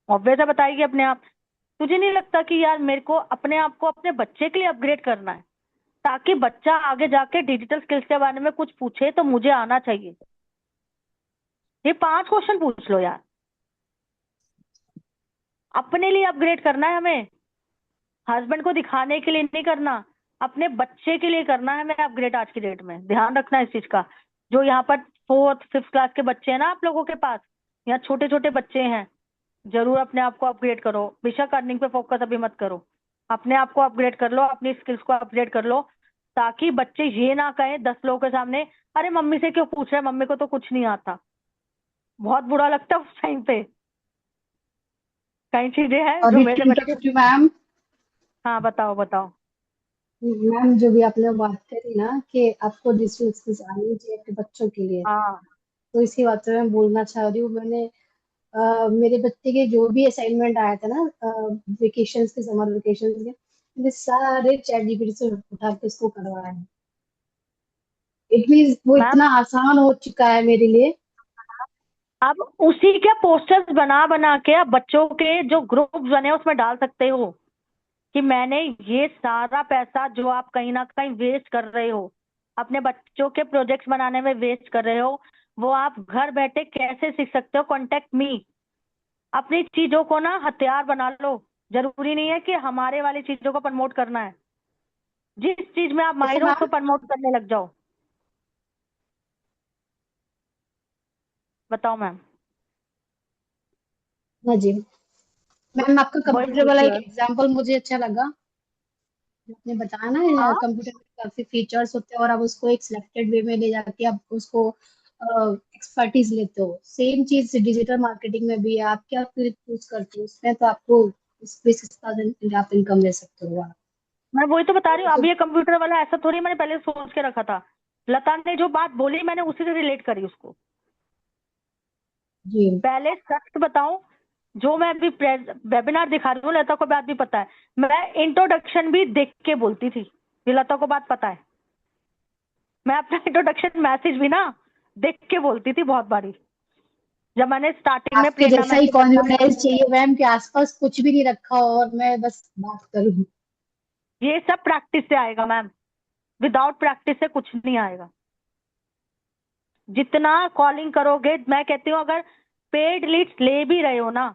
ऑब्वियस है बताएगी अपने आप। तुझे नहीं लगता कि यार मेरे को अपने आप को अपने बच्चे के लिए अपग्रेड करना है, ताकि बच्चा आगे जाके डिजिटल स्किल्स के बारे में कुछ पूछे तो मुझे आना चाहिए? ये 5 क्वेश्चन पूछ लो यार। अपने लिए अपग्रेड करना है हमें, हस्बैंड को दिखाने के लिए नहीं करना, अपने बच्चे के लिए करना है हमें अपग्रेड आज की डेट में। ध्यान रखना इस चीज का। जो यहाँ पर 4th 5th क्लास के बच्चे हैं ना आप लोगों के पास, यहाँ छोटे छोटे बच्चे हैं, जरूर अपने आप को अपग्रेड करो। बेशक अर्निंग पे फोकस अभी मत करो, अपने आप को अपग्रेड कर लो, अपनी स्किल्स को अपग्रेड कर लो, ताकि बच्चे ये ना कहें 10 लोगों के सामने, अरे मम्मी से क्यों पूछ रहे हैं, मम्मी को तो कुछ नहीं आता। बहुत बुरा लगता है उस टाइम पे। कई चीजें हैं जो सॉरी टू मेरे बच्चे। Interrupt you ma'am. हाँ बताओ बताओ। मैम जो भी आपने बात करी ना कि आपको डिजिटल स्किल्स आनी चाहिए अपने बच्चों के लिए, हाँ तो इसी बात पे मैं बोलना चाह रही हूँ। मैंने मेरे बच्चे के जो भी असाइनमेंट आया था ना, वेकेशंस के, समर वेकेशंस के, मैंने सारे चैट जीपीटी से उठा के उसको करवाया है। इट मीन्स वो मैम, इतना आसान हो चुका है मेरे लिए। अब उसी के पोस्टर्स बना बना के आप बच्चों के जो ग्रुप्स बने हैं उसमें डाल सकते हो कि मैंने ये सारा पैसा जो आप कहीं ना कहीं वेस्ट कर रहे हो, अपने बच्चों के प्रोजेक्ट्स बनाने में वेस्ट कर रहे हो, वो आप घर बैठे कैसे सीख सकते हो, कॉन्टेक्ट मी। अपनी चीजों को ना हथियार बना लो। जरूरी नहीं है कि हमारे वाली चीजों को प्रमोट करना है, जिस चीज में आप जैसे माहिर हो उसको मैम, प्रमोट करने लग जाओ। बताओ मैम। हाँ जी मैम, आपका वही कंप्यूटर पूछ वाला रही एक हूँ। एग्जांपल मुझे अच्छा लगा। आपने बताया ना हाँ कंप्यूटर में काफी फीचर्स होते हैं और आप उसको एक सिलेक्टेड वे में ले जाके आप उसको एक्सपर्टीज लेते हो। सेम चीज डिजिटल मार्केटिंग में भी है। आप क्या फिर चूज करते हो उसमें, तो आपको उस बेसिस पर आप इनकम ले सकते हो आप। मैं वही तो बता रही हूँ। तो अब ये कंप्यूटर वाला ऐसा थोड़ी मैंने पहले सोच के रखा था। लता ने जो बात बोली मैंने उसी से रिलेट करी उसको। जी पहले सच बताऊं, जो मैं अभी वेबिनार दिखा रही हूँ, लता को बात भी पता है, मैं इंट्रोडक्शन भी देख के बोलती थी। ये लता को बात पता है। मैं अपना इंट्रोडक्शन मैसेज भी ना देख के बोलती थी बहुत बारी, जब मैंने स्टार्टिंग में आपके प्रेरणा जैसा मैम ही के वेबिनार कॉन्फिडेंस किए थे। चाहिए मैम के आसपास कुछ भी नहीं रखा हो और मैं बस बात करूँ। ये सब प्रैक्टिस से आएगा मैम। विदाउट प्रैक्टिस से कुछ नहीं आएगा। जितना कॉलिंग करोगे, मैं कहती हूँ अगर पेड लीड्स ले भी रहे हो ना,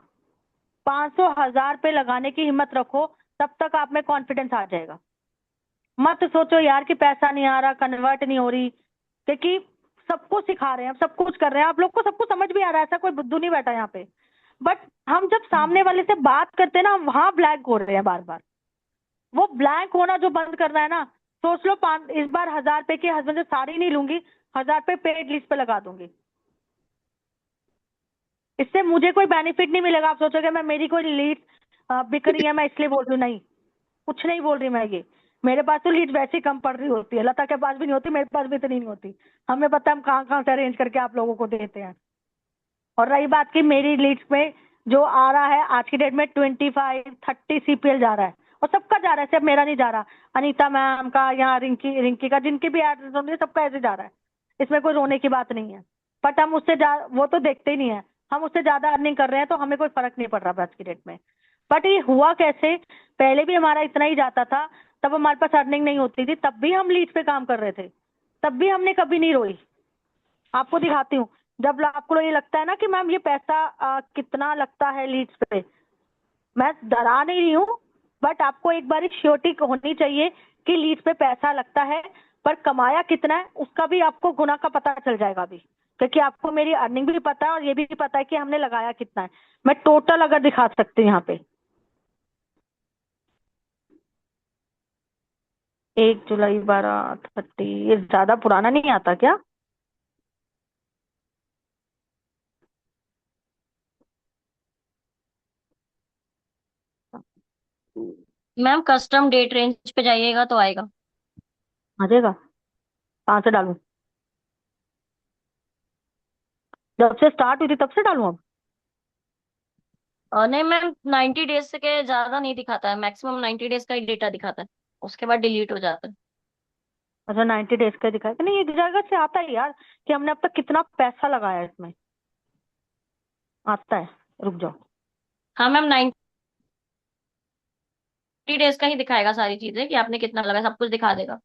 500 1000 पे लगाने की हिम्मत रखो, तब तक आप में कॉन्फिडेंस आ जाएगा। मत सोचो यार कि पैसा नहीं आ रहा, कन्वर्ट नहीं हो रही, क्योंकि सबको सिखा रहे हैं, सब कुछ कर रहे हैं, आप लोग को सब कुछ समझ भी आ रहा है, ऐसा कोई बुद्धू नहीं बैठा यहाँ पे। बट हम जब सामने वाले से बात करते हैं ना, हम वहां ब्लैंक हो रहे हैं बार बार। वो ब्लैंक होना जो बंद करना है ना, सोच लो पांच इस बार 1000 पे के हस्बैंड से साड़ी नहीं लूंगी, 1000 पे पेड लिस्ट पे लगा दूंगी। इससे मुझे कोई बेनिफिट नहीं मिलेगा। आप सोचोगे मैं मेरी कोई लीड बिक रही है मैं इसलिए बोल रही हूँ, नहीं, कुछ नहीं बोल रही मैं ये। मेरे पास तो लीड वैसे ही कम पड़ रही होती है, लता के पास भी नहीं होती, मेरे पास भी इतनी नहीं होती। हमें पता है हम कहाँ कहाँ से अरेंज करके आप लोगों को देते हैं। और रही बात की मेरी लीड्स में जो आ रहा है आज की डेट में 25-30 सीपीएल जा रहा है, और सबका जा रहा है, सिर्फ मेरा नहीं जा रहा। अनीता मैम का या रिंकी रिंकी का, जिनके भी एड होंगे सबका ऐसे जा रहा है। इसमें कोई रोने की बात नहीं है। बट हम उससे वो तो देखते ही नहीं है। हम उससे ज्यादा अर्निंग कर रहे हैं तो हमें कोई फर्क नहीं पड़ रहा आज की डेट में। बट ये हुआ कैसे, पहले भी हमारा इतना ही जाता था, तब हमारे पास अर्निंग नहीं होती थी, तब भी हम लीड पे काम कर रहे थे, तब भी हमने कभी नहीं रोई। आपको दिखाती हूँ, जब आपको ये लगता है ना कि मैम ये पैसा कितना लगता है लीड्स पे, मैं डरा नहीं रही हूँ, बट आपको एक बार श्योरिटी होनी चाहिए कि लीड्स पे पैसा लगता है, पर कमाया कितना है उसका भी आपको गुना का पता चल जाएगा अभी, क्योंकि आपको मेरी अर्निंग भी पता है और ये भी पता है कि हमने लगाया कितना है। मैं टोटल अगर दिखा सकती हूँ यहाँ पे, 1 जुलाई 12-30, ये ज्यादा पुराना नहीं आता क्या? मैम कस्टम डेट रेंज पे जाइएगा तो आएगा। आ जाएगा? कहाँ से डालूं? जब से स्टार्ट हुई थी तब से डालूं अब? और नहीं मैम, 90 डेज से के ज्यादा नहीं दिखाता है, मैक्सिमम 90 डेज का ही डेटा दिखाता है, उसके बाद डिलीट हो जाता है। अच्छा, 90 डेज का दिखाया कि नहीं? एक जगह से आता है यार कि हमने अब तक कितना पैसा लगाया है इसमें, आता है। रुक जाओ। हाँ मैम, 90 डेज का ही दिखाएगा सारी चीजें कि आपने कितना लगाया, सब कुछ दिखा देगा।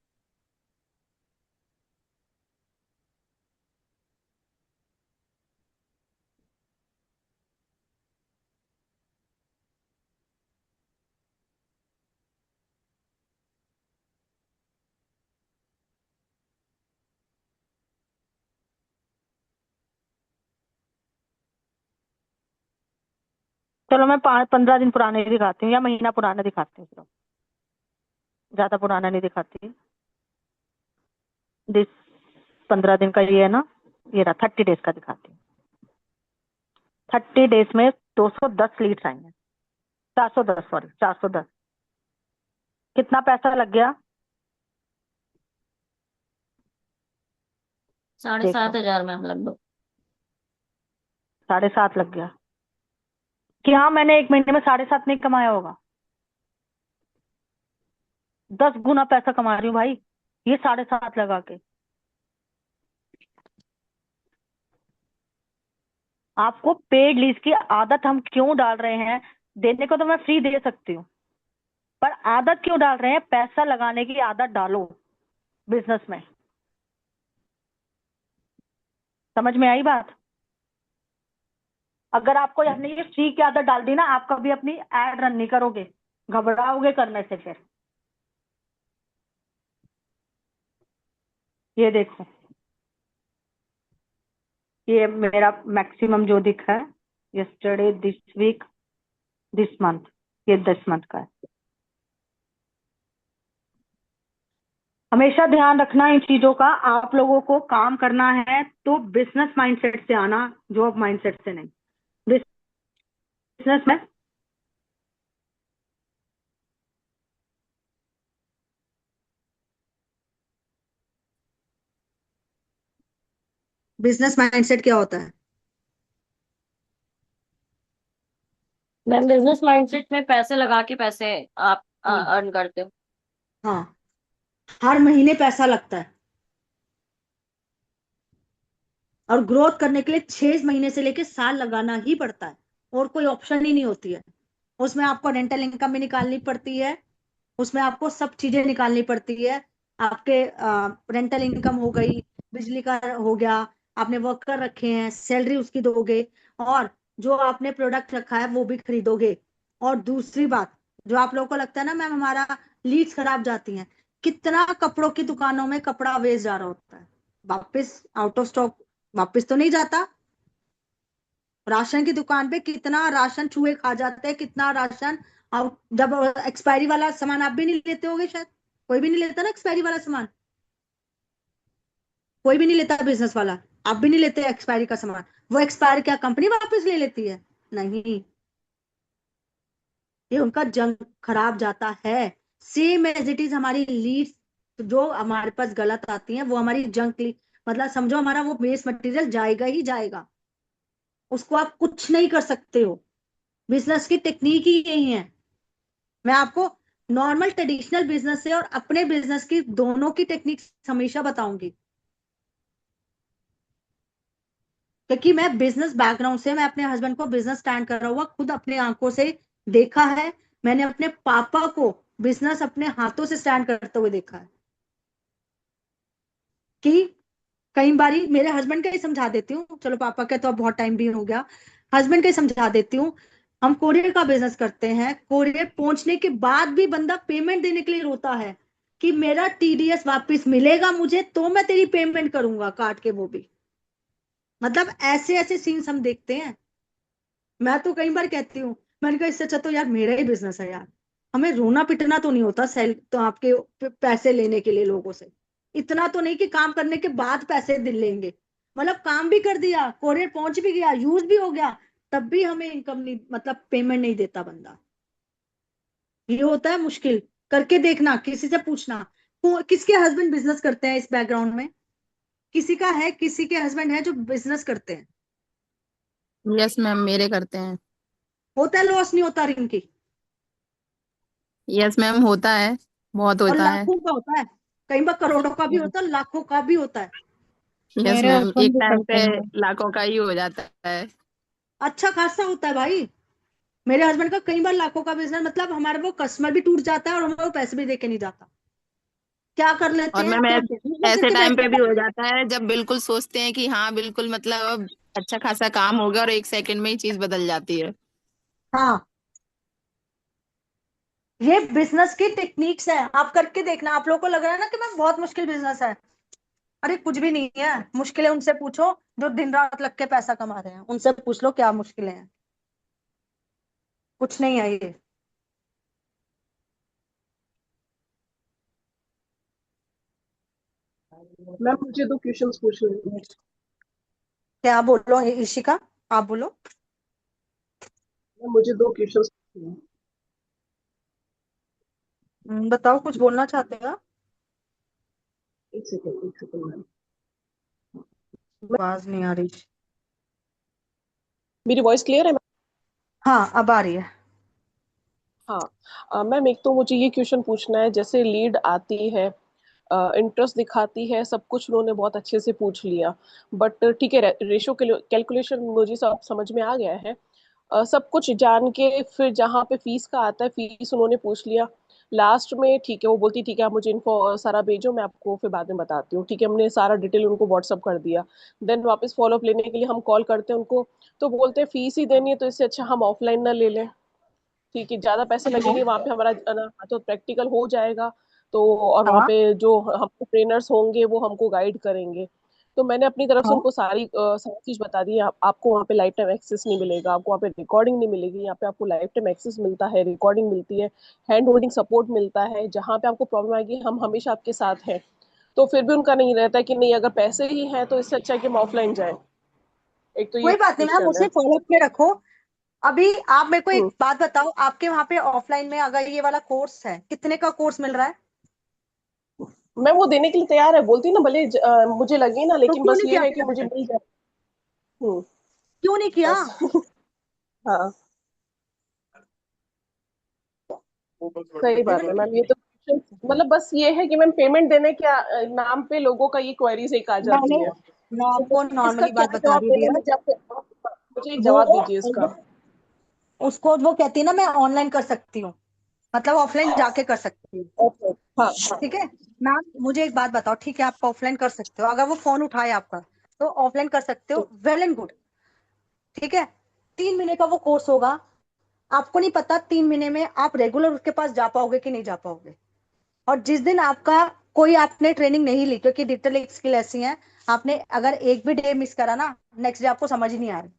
चलो मैं 15 दिन पुराने दिखाती हूँ या महीना पुराना दिखाती हूँ, चलो ज्यादा पुराना नहीं दिखाती। दिस 15 दिन का ये है ना, ये रहा 30 डेज का दिखाती हूँ। 30 डेज में 210 लीड्स आई हैं, 410, सॉरी 410। कितना पैसा लग गया? साढ़े देखो, सात हजार मैम लगभग। 7.5 लग गया। कि हाँ मैंने एक महीने में 7.5 नहीं कमाया होगा, 10 गुना पैसा कमा रही हूँ भाई, ये 7.5 लगा के। आपको पेड लीज की आदत हम क्यों डाल रहे हैं? देने को तो मैं फ्री दे सकती हूँ, पर आदत क्यों डाल रहे हैं? पैसा लगाने की आदत डालो बिजनेस में। समझ में आई बात? अगर आपको हमने ये फ्री की आदत डाल दी ना, आप कभी अपनी एड रन नहीं करोगे, घबराओगे करने से। फिर ये देखो, ये मेरा मैक्सिमम जो दिखा है yesterday, this week, this month, ये 10 मंथ का है। हमेशा ध्यान रखना इन चीजों का। आप लोगों को काम करना है तो बिजनेस माइंडसेट से आना, जॉब माइंडसेट से नहीं। बिजनेस में बिजनेस माइंडसेट क्या होता है? मैम बिजनेस माइंडसेट में पैसे लगा के पैसे आप हम्म, अर्न करते हो। हाँ, हर महीने पैसा लगता है और ग्रोथ करने के लिए 6 महीने से लेके साल लगाना ही पड़ता है, और कोई ऑप्शन ही नहीं होती है। उसमें आपको रेंटल इनकम भी निकालनी पड़ती है, उसमें आपको सब चीजें निकालनी पड़ती है। आपके रेंटल इनकम हो गई, बिजली का हो गया, आपने वर्कर रखे हैं, सैलरी उसकी दोगे, और जो आपने प्रोडक्ट रखा है वो भी खरीदोगे। और दूसरी बात, जो आप लोगों को लगता है ना मैम हमारा लीड्स खराब जाती हैं, कितना कपड़ों की दुकानों में कपड़ा वेस्ट जा रहा होता है, वापस आउट ऑफ स्टॉक वापस तो नहीं जाता। राशन की दुकान पे कितना राशन चूहे खा जाते हैं, कितना राशन। और जब एक्सपायरी वाला सामान आप भी नहीं लेते होगे शायद, कोई भी नहीं लेता ना एक्सपायरी वाला सामान, कोई भी नहीं लेता बिजनेस वाला, आप भी नहीं लेते एक्सपायरी का सामान। वो एक्सपायर क्या कंपनी वापस ले लेती है? नहीं, ये उनका जंग खराब जाता है। सेम एज इट इज हमारी लीड्स जो हमारे पास गलत आती हैं वो हमारी जंक, मतलब समझो हमारा वो वेस्ट मटेरियल जाएगा ही जाएगा, उसको आप कुछ नहीं कर सकते हो। बिजनेस की टेक्निक ही यही है। मैं आपको नॉर्मल ट्रेडिशनल बिजनेस से और अपने बिजनेस की दोनों की टेक्निक हमेशा बताऊंगी, क्योंकि मैं बिजनेस बैकग्राउंड से, मैं अपने हस्बैंड को बिजनेस स्टैंड करा हुआ खुद अपने आंखों से देखा है। मैंने अपने पापा को बिजनेस अपने हाथों से स्टैंड करते हुए देखा है कि कई बारी मेरे हस्बैंड का ही समझा देती हूँ, चलो पापा के तो अब बहुत टाइम भी हो गया, हस्बैंड का ही समझा देती हूँ। हम कोरियर का बिजनेस करते हैं, कोरियर पहुंचने के बाद भी बंदा पेमेंट देने के लिए रोता है कि मेरा टीडीएस वापस मिलेगा मुझे तो मैं तेरी पेमेंट करूंगा, काट के वो भी। मतलब ऐसे ऐसे सीन्स हम देखते हैं। मैं तो कई बार कहती हूँ, मैंने कहा इससे अच्छा तो यार मेरा ही बिजनेस है यार, हमें रोना पिटना तो नहीं होता सेल तो आपके पैसे लेने के लिए लोगों से। इतना तो नहीं कि काम करने के बाद पैसे दे लेंगे, मतलब काम भी कर दिया, कोरियर पहुंच भी गया, यूज भी हो गया, तब भी हमें इनकम नहीं, मतलब पेमेंट नहीं देता बंदा। ये होता है मुश्किल। करके देखना, किसी से पूछना किसके हस्बैंड बिजनेस करते हैं इस बैकग्राउंड में, किसी का है, किसी के हस्बैंड है जो बिजनेस करते हैं? यस मैम, मेरे करते हैं। होता है, लॉस नहीं होता रिंकी? यस मैम, होता है, बहुत और होता है। लाखों का होता है, कई बार करोड़ों का भी होता है, लाखों का भी होता है। यस मेरे मैम, हस्बैंड एक भी टाइम करते पे हैं। लाखों का ही हो जाता है। अच्छा खासा होता है भाई। मेरे हस्बैंड का कई बार लाखों का बिजनेस, मतलब हमारे वो कस्टमर भी टूट जाता है और हमें वो पैसे भी देके नहीं जाता। क्या कर लेते और हैं, मैम क्या बिजनेस में ऐसे करके टाइम बैठ पे भी जाते हो हैं। जाता है जब बिल्कुल सोचते हैं कि हाँ बिल्कुल, मतलब अब अच्छा खासा काम हो गया और एक सेकंड में ही चीज बदल जाती है। हाँ, ये बिजनेस की टेक्निक्स है, आप करके देखना। आप लोगों को लग रहा है ना कि मैं बहुत मुश्किल बिजनेस है, अरे कुछ भी नहीं है। मुश्किल है उनसे पूछो जो दिन रात लग के पैसा कमा रहे हैं, उनसे पूछ लो क्या मुश्किलें हैं, कुछ नहीं है ये। मैम मुझे दो क्वेश्चंस पूछने हैं। क्या बोलो ईशिका, आप बोलो। मैम मुझे दो क्वेश्चंस पूछने हैं। बताओ, कुछ बोलना चाहते हैं आप? एक सेकंड मैम। आवाज नहीं आ रही। मेरी वॉइस क्लियर है मैम? हाँ, अब आ रही है। हाँ मैम, एक तो मुझे ये क्वेश्चन पूछना है, जैसे लीड आती है, इंटरेस्ट दिखाती है, सब कुछ उन्होंने बहुत अच्छे से पूछ लिया, बट ठीक है, रेशो कैलकुलेशन मुझे सब समझ में आ गया है। सब कुछ जान के फिर जहाँ पे फीस का आता है, फीस उन्होंने पूछ लिया, लास्ट में ठीक है वो बोलती ठीक है आप मुझे इन्फो सारा भेजो, मैं आपको फिर बाद में बताती हूँ। ठीक है, हमने सारा डिटेल उनको व्हाट्सअप कर दिया। देन वापस फॉलोअप लेने के लिए हम कॉल करते हैं उनको, तो बोलते हैं फीस ही देनी है तो इससे अच्छा हम ऑफलाइन ना ले लें। ठीक है, ज्यादा पैसे लगेंगे, वहां पे हमारा ना तो प्रैक्टिकल हो जाएगा, तो और वहाँ हाँ, पे जो हमको ट्रेनर्स होंगे वो हमको गाइड करेंगे। तो मैंने अपनी तरफ से हाँ उनको सारी चीज बता दी। आपको वहाँ पे लाइफ टाइम एक्सेस नहीं मिलेगा, आपको वहाँ पे रिकॉर्डिंग नहीं मिलेगी। यहाँ पे आपको लाइफ टाइम एक्सेस मिलता है, रिकॉर्डिंग मिलती है, हैंड होल्डिंग सपोर्ट मिलता है। जहाँ पे आपको प्रॉब्लम आएगी हम हमेशा आपके साथ हैं। तो फिर भी उनका नहीं रहता कि नहीं, अगर पैसे ही हैं तो इससे अच्छा है कि हम ऑफलाइन जाए। एक तो ये कोई बात नहीं मैम, क्वेश्चन है। उसे फॉलोअप में रखो। अभी आप मेरे को एक हम्म। बात बताओ, आपके वहां पे ऑफलाइन में अगर ये वाला कोर्स है, कितने का कोर्स मिल रहा है? मैं वो देने के लिए तैयार है, बोलती ना भले मुझे लगे ना, तो लेकिन क्यों बस नहीं ये किया है फिर कि अभी मुझे तक? मिल जाए। हम्म। क्यों नहीं किया? बस हाँ, सही बात है पेमेंट मैम। ये तो मतलब बस ये है कि मैम पेमेंट देने के नाम पे लोगों का ये क्वेरीज एक आ मैंने जाती है। मैं तो आपको मुझे इसका नॉर्मली क्या बात बता जवाब रही हूँ देना, डियर। मुझे एक वो जवाब दीजिए इसका। उसको वो कहती है ना, मैं ऑनलाइन कर सकती हूँ, मतलब ऑफलाइन जाके कर सकती हूँ। ओके। हाँ हाँ। ठीक है मैम, मुझे एक बात बताओ, ठीक है आप ऑफलाइन कर सकते हो, अगर वो फोन उठाए आपका तो ऑफलाइन कर सकते हो, वेल एंड गुड। ठीक है, 3 महीने का वो कोर्स होगा। आपको नहीं पता 3 महीने में आप रेगुलर उसके पास जा पाओगे कि नहीं जा पाओगे। और जिस दिन आपका कोई आपने ट्रेनिंग नहीं ली, क्योंकि डिजिटल स्किल ऐसी है, आपने अगर एक भी डे मिस करा ना, नेक्स्ट डे आपको समझ ही नहीं आ रही।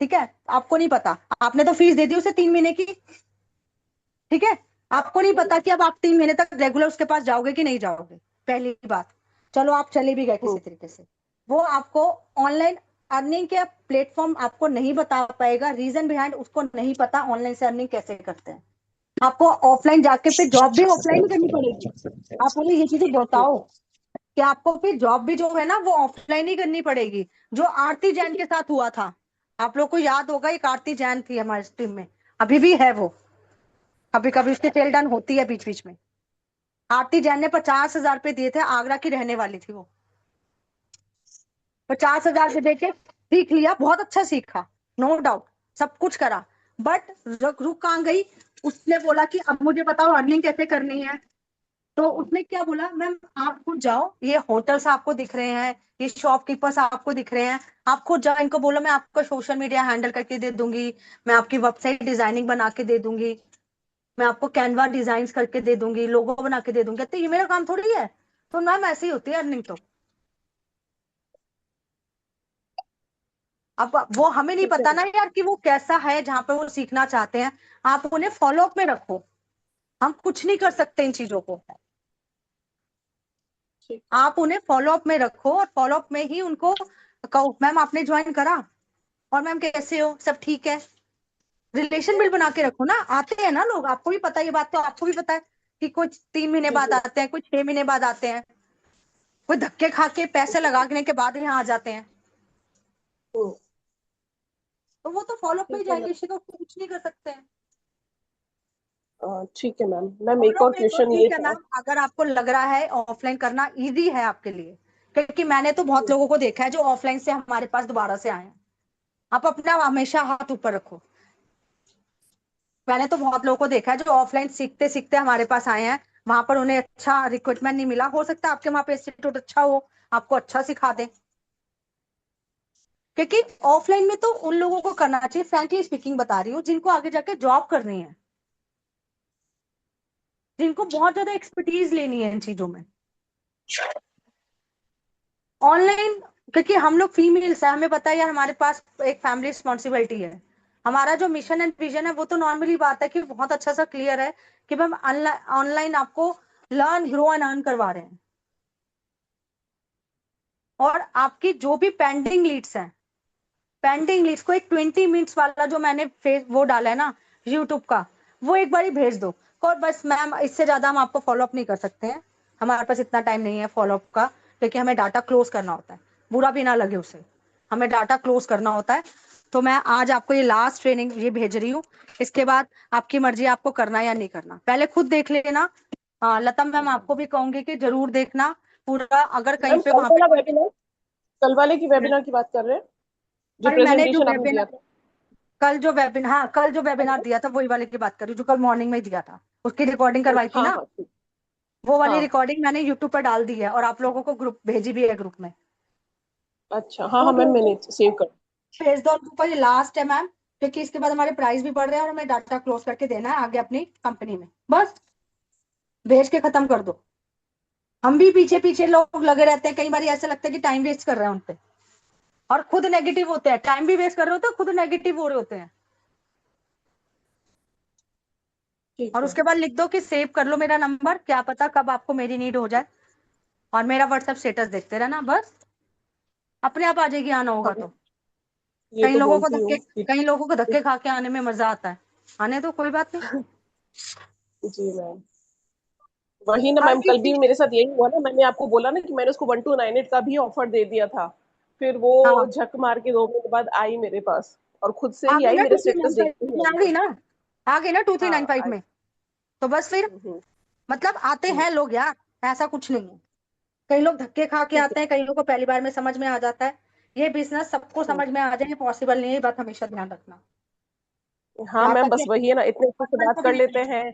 ठीक है, आपको नहीं पता, आपने तो फीस दे दी उसे 3 महीने की। ठीक है, आपको नहीं पता कि अब आप 3 महीने तक रेगुलर उसके पास जाओगे कि नहीं जाओगे। पहली बात, चलो आप चले भी गए किसी तरीके से, वो आपको ऑनलाइन अर्निंग के प्लेटफॉर्म आपको नहीं बता पाएगा, रीजन बिहाइंड उसको नहीं पता ऑनलाइन से अर्निंग कैसे करते हैं। आपको ऑफलाइन जाके फिर जॉब भी ऑफलाइन ही करनी पड़ेगी। आप मुझे ये चीजें बताओ कि आपको फिर जॉब भी जो है ना वो ऑफलाइन ही करनी पड़ेगी, जो आरती जैन के साथ हुआ था। आप लोग को याद होगा, एक आरती जैन थी हमारी टीम में, अभी भी है वो, कभी कभी उसकी टेल डन होती है बीच बीच में। आरती जैन ने 50,000 रुपए दिए थे, आगरा की रहने वाली थी वो। 50,000 से देके सीख लिया, बहुत अच्छा सीखा, नो डाउट, सब कुछ करा, बट रुक कहाँ गई? उसने बोला कि अब मुझे बताओ अर्निंग कैसे करनी है। तो उसने क्या बोला, मैम आप खुद जाओ, ये होटल्स आपको दिख रहे हैं, ये शॉपकीपर्स आपको दिख रहे हैं, आप खुद जाओ, इनको बोलो मैं आपका सोशल मीडिया हैंडल करके दे दूंगी, मैं आपकी वेबसाइट डिजाइनिंग बना के दे दूंगी, मैं आपको कैनवा डिजाइन करके दे दूंगी, लोगो बना के दे दूंगी। तो ये मेरा काम थोड़ी है। तो मैम ऐसी ही होती है अर्निंग तो। अब वो हमें नहीं ठीक है। पता ना यार कि वो कैसा है जहाँ पे वो सीखना चाहते हैं। आप उन्हें फॉलो अप में रखो, हम कुछ नहीं कर सकते इन चीजों को। ठीक। आप उन्हें फॉलो अप में रखो और फॉलो अप में ही उनको कहो, मैम आपने ज्वाइन करा, और मैम कैसे हो, सब ठीक है। रिलेशन बिल्ड बना के रखो ना, आते हैं ना लोग, आपको भी पता है ये बात, तो आपको भी पता है कि कुछ 3 महीने जी बाद जी। आते हैं, कुछ 6 महीने बाद आते हैं, कोई धक्के खा के पैसे लगाने के बाद यहाँ आ जाते हैं। हम्म, तो वो तो फॉलो अप में ही ठीक है जाएंगे, मैम। इसी को कुछ नहीं कर सकते हैं। ठीक है मैम। मैम एक फॉलो और अप में तो क्वेश्चन ये ठीक है था। मैम, अगर आपको लग रहा है ऑफलाइन करना इजी है आपके लिए, क्योंकि मैंने तो बहुत लोगों को देखा है जो ऑफलाइन से हमारे पास दोबारा से आए हैं। आप अपना हमेशा हाथ ऊपर रखो। मैंने तो बहुत लोगों को देखा है जो ऑफलाइन सीखते सीखते हमारे पास आए हैं, वहां पर उन्हें अच्छा रिक्रूटमेंट नहीं मिला, हो सकता है आपके वहां पे इंस्टीट्यूट अच्छा हो, आपको अच्छा सिखा दे। क्योंकि ऑफलाइन में तो उन लोगों को करना चाहिए, फ्रैंकली स्पीकिंग बता रही हूँ, जिनको आगे जाके जॉब करनी है, जिनको बहुत ज्यादा एक्सपर्टीज लेनी है इन चीजों में। ऑनलाइन, क्योंकि हम लोग फीमेल्स हैं, हमें पता है यार हमारे पास एक फैमिली रिस्पॉन्सिबिलिटी है, हमारा जो मिशन एंड विजन है वो तो नॉर्मली बात है कि बहुत अच्छा सा क्लियर है कि हम ऑनलाइन आपको लर्न हीरो एंड अर्न करवा रहे हैं। और आपकी जो भी पेंडिंग लीड्स हैं, पेंडिंग लीड्स को एक 20 मिनट्स वाला जो मैंने फेस वो डाला है ना यूट्यूब का, वो एक बार भेज दो। और बस मैम इससे ज्यादा हम आपको फॉलो अप नहीं कर सकते हैं, हमारे पास इतना टाइम नहीं है फॉलो अप का, क्योंकि हमें डाटा क्लोज करना होता है, बुरा भी ना लगे उसे, हमें डाटा क्लोज करना होता है। तो मैं आज आपको ये लास्ट ट्रेनिंग ये भेज रही हूँ, इसके बाद आपकी मर्जी आपको करना या नहीं करना, पहले खुद देख लेना। लता मैम आपको भी कहूंगी कि जरूर देखना पूरा, अगर कहीं मैम पे कल वहां पे वाला कोई, वेबिनार, कल वाले की वेबिनार की बात कर रहे हैं, जो अरे मैंने जो प्रेजेंटेशन आपने दिया वेबिनार, था। कल जो वेबिनार दिया था वही वाले की बात कर रही हूँ, जो कल मॉर्निंग में ही दिया था, उसकी रिकॉर्डिंग करवाई थी हाँ ना। हाँ ठीक। वो वाली हाँ। रिकॉर्डिंग मैंने यूट्यूब पर डाल दी है और आप लोगों को ग्रुप भेजी भी है ग्रुप में। अच्छा हाँ हाँ तो मैम, मैंने सेव कर। भेज दो ग्रुप पर, ये लास्ट है मैम, क्योंकि इसके बाद हमारे प्राइस भी बढ़ रहे हैं और हमें डाटा क्लोज करके देना है आगे अपनी कंपनी में, बस भेज के खत्म कर दो। हम भी पीछे पीछे लोग लगे रहते हैं, कई बार ऐसा लगता है कि टाइम वेस्ट कर रहे हैं उनपे, और खुद नेगेटिव होते हैं, टाइम भी वेस्ट कर रहे होते हैं, खुद नेगेटिव हो रहे होते हैं। ठीक और है। उसके बाद लिख दो कि सेव कर लो मेरा नंबर, क्या पता कब आपको मेरी नीड हो जाए, और मेरा व्हाट्सएप स्टेटस देखते रहना, बस अपने आप आ जाएगी, आना होगा हाँ, तो। ये तो बोलती हूँ कि कई लोगों को धक्के खा के आने में मजा आता है, आने तो कोई बात नहीं। जी मैम, वही ना हर मैम, कल भी किसी, मेरे साथ यही हुआ ना, मैंने आपको बोला ना कि मैंने उसको 1298 का भी ऑफर दे दिया था, फिर वो हाँ झक मार के 2 मिनट बाद आई मेरे पास, और खुद से आ ही गई आई, ना मेरे टू थ्री स्टेटस नाइन देखते फाइव ही में, आई आ वो। गई ना, आ गई ना टू थ्री नाइन हाँ फाइव आई। में, तो बस फिर, हम्म। मतलब आते हम्म। हैं लोग यार, ऐसा कुछ नहीं है। कई लोग धक्के खा के ठीक आते हैं, कई लोगों को पहली बार में समझ में आ जाता है। ये बिजनेस सबको है। समझ में आ जाए, ये पॉसिबल नहीं है, ये बात हमेशा ध्यान रखना। हाँ यहाँ मैम, तक बस कि वही है ना, इतने अच्छे से हस्बैंड बात को भी कर नहीं लेते पूछना। हैं।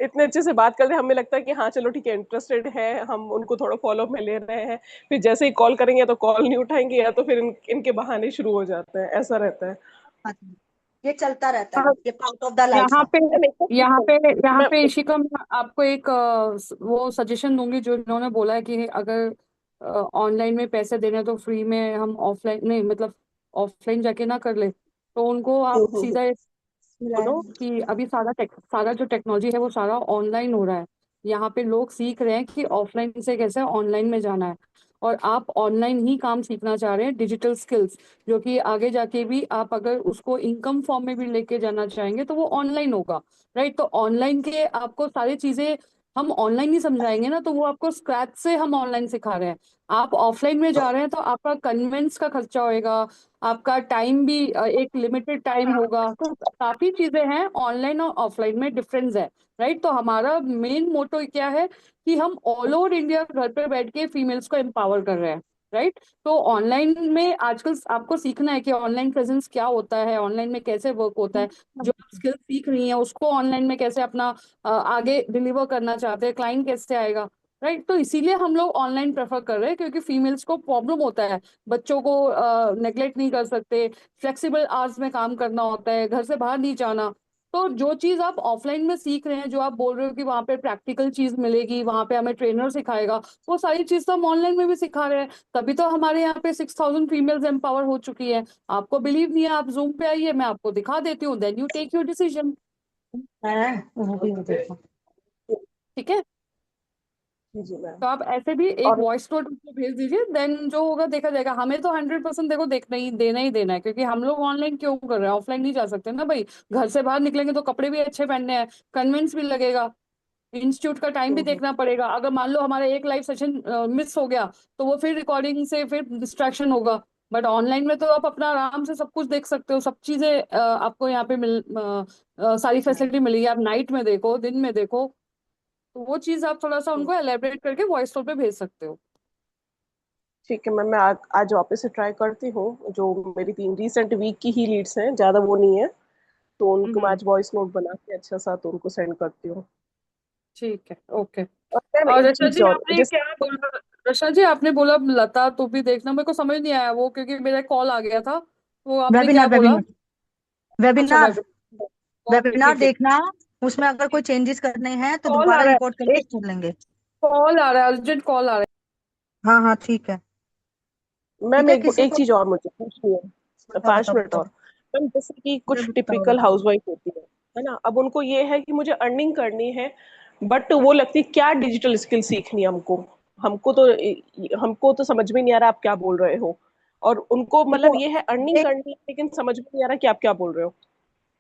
इतने अच्छे से बात करते हैं, हमें लगता है कि हाँ चलो ठीक है, इंटरेस्टेड है, हम उनको थोड़ा फॉलो में ले रहे हैं, फिर जैसे ही कॉल करेंगे तो कॉल नहीं उठाएंगे, या तो फिर इनके बहाने शुरू हो जाते हैं, ऐसा रहता है। ये चलता रहता है, हाँ, ये पार्ट ऑफ द लाइफ यहाँ है। पे मैम एक यहाँ पे यहाँ मैं पे इशिका, मैं आपको एक वो सजेशन दूंगी जो इन्होंने बोला है कि अगर ऑनलाइन में पैसे देने हैं तो फ्री में हम ऑफलाइन नहीं, मतलब ऑफलाइन जाके ना कर ले, तो उनको आप सीधा बोलो कि अभी सारा जो टेक्नोलॉजी है वो सारा ऑनलाइन हो रहा है। यहाँ पे लोग सीख रहे हैं कि ऑफलाइन से कैसे ऑनलाइन में जाना है, और आप ऑनलाइन ही काम सीखना चाह रहे हैं, डिजिटल स्किल्स, जो कि आगे जाके भी आप अगर उसको इनकम फॉर्म में भी लेके जाना चाहेंगे तो वो ऑनलाइन होगा। राइट, तो ऑनलाइन के आपको सारी चीजें हम ऑनलाइन ही समझाएंगे ना, तो वो आपको स्क्रैच से हम ऑनलाइन सिखा रहे हैं। आप ऑफलाइन में जा रहे हैं तो आपका कन्वेंस का खर्चा होएगा, आपका टाइम भी एक लिमिटेड टाइम होगा, तो काफी चीजें हैं, ऑनलाइन और ऑफलाइन में डिफरेंस है। राइट, तो हमारा मेन मोटो क्या है कि हम ऑल ओवर इंडिया घर पे बैठ के फीमेल्स को एम्पावर कर रहे हैं। राइट, तो ऑनलाइन में आजकल आपको सीखना है कि ऑनलाइन प्रेजेंस क्या होता है, ऑनलाइन में कैसे वर्क होता है, जो आप स्किल सीख रही हैं उसको ऑनलाइन में कैसे अपना आगे डिलीवर करना चाहते हैं, क्लाइंट कैसे आएगा। राइट, तो इसीलिए हम लोग ऑनलाइन प्रेफर कर रहे हैं, क्योंकि फीमेल्स को प्रॉब्लम होता है, बच्चों को नेग्लेक्ट नहीं कर सकते, फ्लेक्सिबल आवर्स में काम करना होता है, घर से बाहर नहीं जाना। तो जो चीज आप ऑफलाइन में सीख रहे हैं, जो आप बोल रहे हो कि वहां पे प्रैक्टिकल चीज मिलेगी, वहां पे हमें ट्रेनर सिखाएगा, वो सारी चीज तो हम ऑनलाइन में भी सिखा रहे हैं। तभी तो हमारे यहाँ पे 6,000 फीमेल्स एम्पावर हो चुकी है। आपको बिलीव नहीं है, आप जूम पे आइए, मैं आपको दिखा देती हूँ, then you take your decision. है वो भी ओके। देखो। ठीक है, जी मैम। तो आप ऐसे भी एक और वॉइस नोट उसको भेज दीजिए, देन जो होगा देखा जाएगा। हमें तो 100% देखो देखना ही देना है, क्योंकि हम लोग ऑनलाइन क्यों कर रहे हैं, ऑफलाइन नहीं जा सकते ना भाई। घर से बाहर निकलेंगे तो कपड़े भी अच्छे पहनने हैं, कन्वेंस भी लगेगा, इंस्टीट्यूट का टाइम भी देखना पड़ेगा। अगर मान लो हमारा एक लाइव सेशन मिस हो गया, तो वो फिर रिकॉर्डिंग से फिर डिस्ट्रैक्शन होगा। बट ऑनलाइन में तो आप अपना आराम से सब कुछ देख सकते हो, सब चीजें आपको यहाँ पे सारी फैसिलिटी मिलेगी। आप नाइट में देखो, दिन में देखो, तो वो चीज आप थोड़ा सा उनको एलेबरेट करके वॉइस नोट पे भेज सकते हो। ठीक है मैम, मैं आज वापस से ट्राई करती हूँ, जो मेरी 3 रिसेंट वीक की ही लीड्स हैं, ज्यादा वो नहीं है, तो उनको मैं हम्म, आज वॉइस नोट बना के अच्छा सा तो उनको सेंड करती हूँ। ठीक है, ओके। और मैम और एक रशा चीज जी और, आपने जैसे क्या बोला, रशा जी आपने बोला लता तो भी देखना, मेरे को समझ नहीं आया वो, क्योंकि मेरा कॉल आ गया था, वो आपने क्या वेबिनार बोला? वेबिनार अच्छा, वेबिनार वेब, ओके वेबिनार ठीक है। देखना, उसमें अगर कोई चेंजेस करने हैं तो कॉल आ दोबारा रहा रिकॉर्ड है, करके एक कर लेंगे। कॉल आ रहा है, अर्जेंट कॉल आ रहा हाँ हाँ ठीक है। मैम ठीक है, एक किसी एक को चीज और मुझे पूछनी है, बताओ 5 मिनट बताओ और। मैम जैसे कि कुछ बताओ टिपिकल बताओ। हाउसवाइफ होती है ना, अब उनको ये है कि मुझे अर्निंग करनी है, बट वो लगती है क्या डिजिटल स्किल सीखनी है हमको, हमको तो हमको तो समझ में नहीं आ रहा आप क्या बोल रहे हो, और उनको मतलब देखो, ये है अर्निंग एक करनी है, लेकिन समझ में नहीं आ रहा कि आप क्या बोल रहे हो।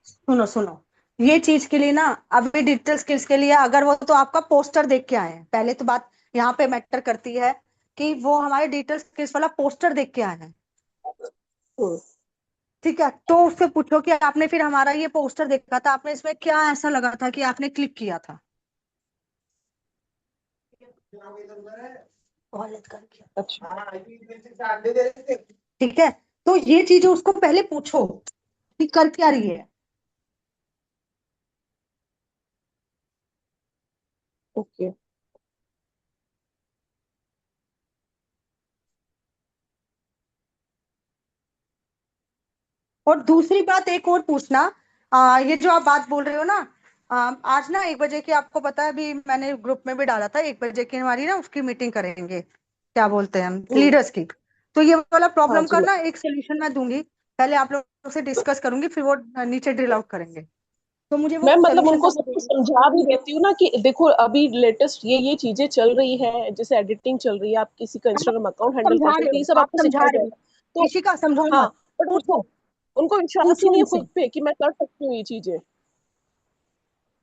सुनो सुनो, ये चीज के लिए ना, अभी डिजिटल स्किल्स के लिए अगर वो तो आपका पोस्टर देख के आए हैं, पहले तो बात यहाँ पे मैटर करती है कि वो हमारे डिजिटल स्किल्स वाला पोस्टर देख के आए हैं। हम्म। ठीक है, तो उससे पूछो कि आपने फिर हमारा ये पोस्टर देखा था, आपने इसमें क्या ऐसा लगा था कि आपने क्लिक किया था। गलत कर किया। अच्छा। ठीक है, तो ये चीज उसको पहले पूछो कि कर क्या रही है। ओके। और दूसरी बात एक और पूछना, ये जो आप बात बोल रहे हो ना, आज ना 1 बजे की, आपको पता है अभी मैंने ग्रुप में भी डाला था, 1 बजे की हमारी ना उसकी मीटिंग करेंगे, क्या बोलते हैं हम, लीडर्स की। तो ये वाला हाँ प्रॉब्लम जी का मैम। ना एक सोल्यूशन मैं दूंगी, पहले आप लोगों से डिस्कस करूंगी, फिर वो नीचे ड्रिल आउट करेंगे। तो मुझे वो मैम मतलब सोल्यूशन उनको करके सब कुछ देंगे। समझा भी देती हूँ ना कि देखो अभी लेटेस्ट ये चीजें चल रही है, जैसे एडिटिंग चल रही है, आप किसी का आप इंस्टाग्राम अकाउंट हैंडल समझा कैसे रहे करें, ये हो, सब आप आपको समझा सिखाया रहे हो, जाएगा। तो ऋषिका समझाओ हाँ, मत, बट पूछो, उनको उनको विश्वास ही पूछो नहीं है उनसे। खुद पे कि मैं कर सकती हूँ ये चीजें।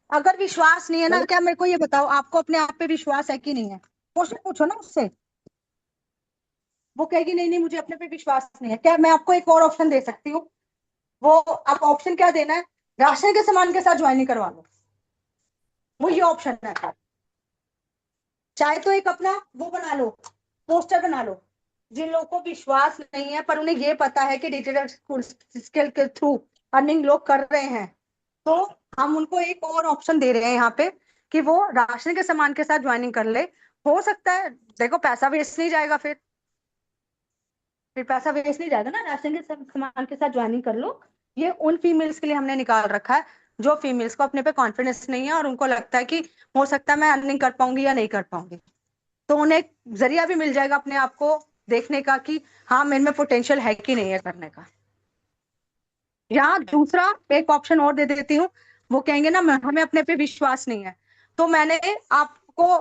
अगर विश्वास नहीं है ना, मतलब क्या मेरे को ये बताओ, आपको अपने आप पे विश्वास है कि नहीं है? क्वेश्चन पूछो ना उससे। वो कहेगी नहीं नहीं मुझे अपने पे विश्वास नहीं है, क्या मैं आपको एक और ऑप्शन दे सकती हूँ? वो आप ऑप्शन क्या देना है, राशन के सामान के साथ ज्वाइनिंग करवा लो, वो ये ऑप्शन है। चाहे तो एक अपना वो बना लो, पोस्टर बना लो। जिन लोगों को विश्वास नहीं है पर उन्हें ये पता है कि डिजिटल स्किल के थ्रू अर्निंग लोग कर रहे हैं, तो हम उनको एक और ऑप्शन दे रहे हैं यहाँ पे कि वो राशन के सामान के साथ ज्वाइनिंग कर ले। हो सकता है, देखो पैसा वेस्ट नहीं जाएगा, फिर पैसा वेस्ट नहीं जाएगा ना, राशन के सामान के साथ ज्वाइनिंग कर लो। ये उन फीमेल्स के लिए हमने निकाल रखा है जो फीमेल्स को अपने पे कॉन्फिडेंस नहीं है और उनको लगता है कि हो सकता है मैं अर्निंग कर पाऊंगी या नहीं कर पाऊंगी, तो उन्हें एक जरिया भी मिल जाएगा अपने आप को देखने का कि हाँ मेरे में पोटेंशियल है कि नहीं है करने का। यहाँ दूसरा एक ऑप्शन और दे देती हूँ, वो कहेंगे ना हमें अपने पे विश्वास नहीं है, तो मैंने आपको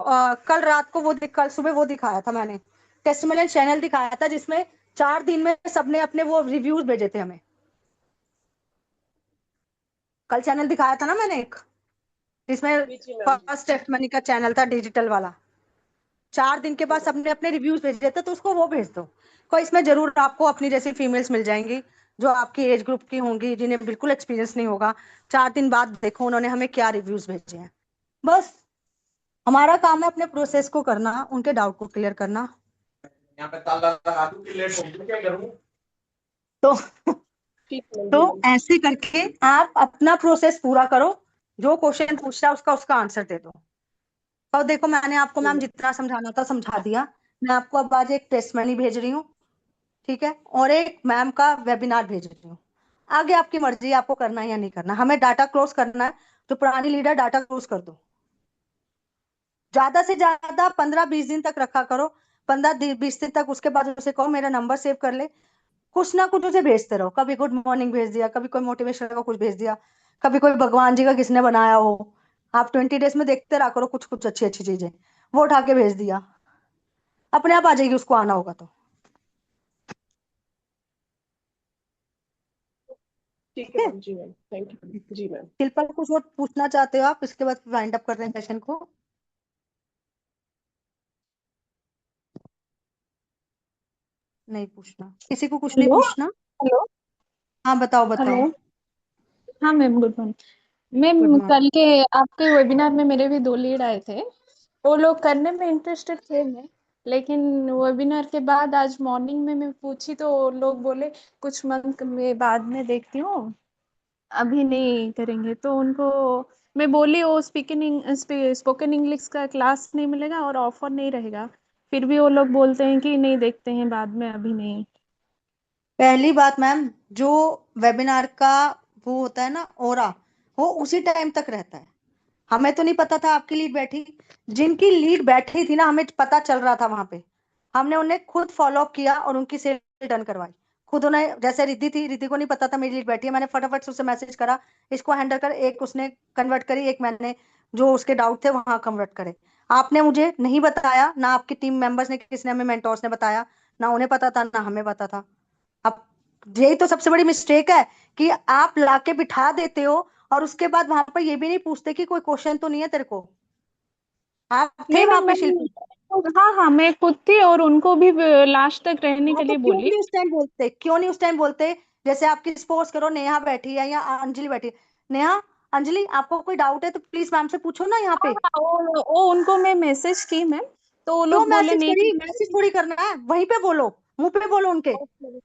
कल रात को कल सुबह वो दिखाया था, मैंने टेस्टिमोनियल चैनल दिखाया था जिसमें 4 दिन में सबने अपने वो रिव्यूज भेजे थे हमें। कल चैनल दिखाया था ना मैंने एक, जिसमें जी जी मैम। फर्स्ट टेस्ट मनी का चैनल था डिजिटल वाला। 4 दिन के जी बाद मैम। सबने अपने रिव्यूज भेजे थे, तो उसको वो भेज दो। कोई इसमें जरूर आपको अपनी जैसी फीमेल्स मिल जाएंगी जो आपकी एज ग्रुप की होंगी, जिन्हें बिल्कुल एक्सपीरियंस नहीं होगा। 4 दिन बाद देखो उन्होंने हमें क्या रिव्यूज भेजे हैं। बस हमारा काम है अपने प्रोसेस को करना, उनके डाउट को क्लियर करना। यहाँ पे ताला लगा दूं कि लेट हो गई, क्या करूं? तो ठीक है मैम। तो जी मैम। ऐसे करके आप अपना प्रोसेस पूरा करो, जो क्वेश्चन पूछ रहा है उसका उसका आंसर दे दो। और देखो मैंने आपको जी मैम मैम। जितना समझाना था समझा दिया। मैं आपको अब आज एक टेस्ट मनी भेज रही हूँ, ठीक है, और एक मैम का वेबिनार भेज रही हूँ। आगे आपकी मर्जी है आपको करना है या नहीं करना। हमें डाटा क्लोज करना है, जो पुरानी लीडर डाटा क्लोज कर दो। ज्यादा से ज्यादा 15-20 दिन तक रखा करो, 15-20 दिन तक। उसके बाद उसे कहो मेरा नंबर सेव कर ले, कुछ ना कुछ उसे भेजते रहो। कभी गुड मॉर्निंग भेज दिया, कभी कोई मोटिवेशन का कुछ भेज दिया, कभी कोई भगवान जी का किसने बनाया हो। आप 20 डेज में देखते रहा करो कुछ कुछ अच्छी अच्छी चीजें, वो उठा के भेज दिया, अपने आप आ जाएगी उसको आना होगा तो। ठीक ठीक है है, मैम। जी मैम, थैंक यू। जी मैम। शिल्पा कुछ और पूछना चाहते हो आप? इसके बाद वाइंड अप कर रहे हैं सेशन को। नहीं पूछना, किसी को कुछ नहीं हेलो। पूछना। हेलो। हाँ बताओ बताओ। हेलो। हाँ ma'am, good morning good ma'am. Morning. कल के आपके वेबिनार में मेरे भी 2 लीड आए थे, वो लोग करने में इंटरेस्टेड थे मैं, लेकिन वेबिनार के बाद आज मॉर्निंग में मैं पूछी तो वो लोग बोले कुछ मंथ में बाद में देखती हूँ, अभी नहीं करेंगे। तो उनको मैं बोली वो स्पोकन इंग्लिश का क्लास नहीं मिलेगा और ऑफर नहीं रहेगा, फिर भी वो लोग बोलते हैं कि नहीं देखते हैं बाद में, अभी नहीं। पहली बात मैम, जो वेबिनार का वो होता है ना ओरा, वो उसी टाइम तक रहता है। हमें तो नहीं पता था आपकी लीड बैठी, जिनकी लीड बैठी थी ना हमें पता चल रहा था वहां पे, हमने उन्हें खुद फॉलो अप किया और उनकी सेल डन करवाई। खुद उन्हें, जैसे रिद्धि थी, रिद्धि को नहीं पता था मेरी लीड बैठी है, मैंने फटाफट से उसे मैसेज करा इसको हैंडल कर, एक उसने कन्वर्ट करी, एक मैंने जो उसके डाउट थे वहां कन्वर्ट करे। आपने मुझे नहीं बताया ना, आपकी टीम मेंबर्स ने, किसने, हमें मेंटोर्स ने बताया ना, उन्हें पता था ना हमें पता था। अब यही तो सबसे बड़ी मिस्टेक है कि आप लाके बिठा देते हो और उसके बाद वहां पर ये भी नहीं पूछते कि कोई क्वेश्चन तो नहीं है तेरे को। आप थे नहीं वहां नहीं पे शिल्पी? मैं, हाँ हाँ मैं खुद थी और उनको भी लास्ट तक रहने हाँ के तो लिए क्यों बोली। नहीं उस टाइम बोलते, क्यों नहीं उस टाइम बोलते? जैसे आपकी सपोज करो नेहा बैठी है या अंजलि बैठी है। नेहा, अंजलि आपको कोई डाउट है तो प्लीज मैम से पूछो ना यहाँ हाँ पे। हाँ, वो उनको मैं मैसेज की मैम, तो वो क्यों लोग बोले मैसेज नहीं करी? ठीक मैसेज थोड़ी करना है, वहीं पे बोलो, मुंह पे बोलो उनके। है।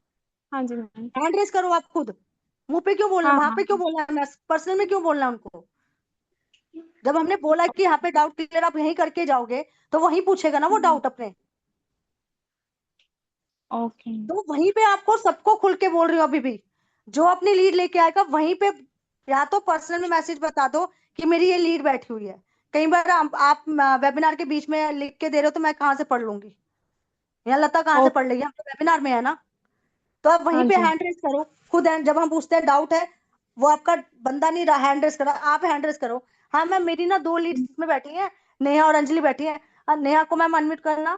हाँ जी मैम। हैंड रेस करो आप खुद, मुंह पे क्यों बोलना, हाँ वहां हाँ पे क्यों बोलना है, पर्सनल में क्यों बोलना है उनको? जब हमने बोला कि यहाँ पे डाउट क्लियर आप यहीं करके जाओगे, तो वहीं पूछेगा ना वो डाउट अपने। ओके। तो वहीं पे आपको सबको खुल के बोल रही हूँ अभी भी, जो अपनी लीड लेके आएगा वहीं पे या तो पर्सनल में मैसेज बता दो कि मेरी ये लीड बैठी हुई है। कई बार आप वेबिनार के बीच में लिख के दे रहे हो तो मैं कहाँ से पढ़ लूंगी, या लता कहाँ से ओ, पढ़ लेगी, हम तो वेबिनार में है ना। तो आप वहीं हाँ पे जी। हैंड रेस करो खुद। जब हम पूछते हैं डाउट है, वो आपका बंदा नहीं रहा हैंड रेस करा, आप हैंड रेस करो। हाँ मैम मेरी ना 2 लीड्स में बैठी हैं, नेहा और अंजलि बैठी है। नेहा को मैम अनम्यूट करना,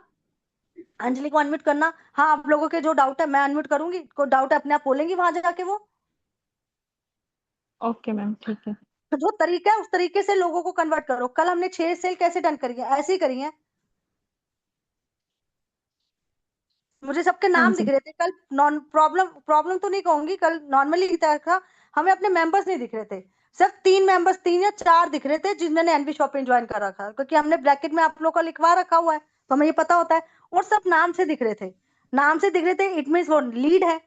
अंजलि को अनम्यूट करना। हाँ आप लोगों के जो डाउट है मैं अनम्यूट करूंगी, कोई डाउट है अपने आप बोलेंगी वहां जाके वो। ओके मैम, ठीक है। तो जो तरीका है उस तरीके से लोगों को कन्वर्ट करो। कल हमने 6 सेल कैसे डन करी है, ऐसे ही करी है। मुझे सबके हाँ नाम दिख जी। रहे थे कल। नॉन प्रॉब्लम प्रॉब्लम तो नहीं कहूंगी, कल नॉर्मली था। हमें अपने मेंबर्स नहीं दिख रहे थे। सिर्फ 3 मेंबर्स, 3 या 4 दिख रहे थे जिन्होंने एनबी शॉपिंग ज्वाइन कर रखा है, क्योंकि हमने ब्रैकेट में आप लोग का लिखवा रखा हुआ है तो हमें ये पता होता है। और सब नाम से दिख रहे थे, नाम से दिख रहे थे, इट मीन वो लीड है।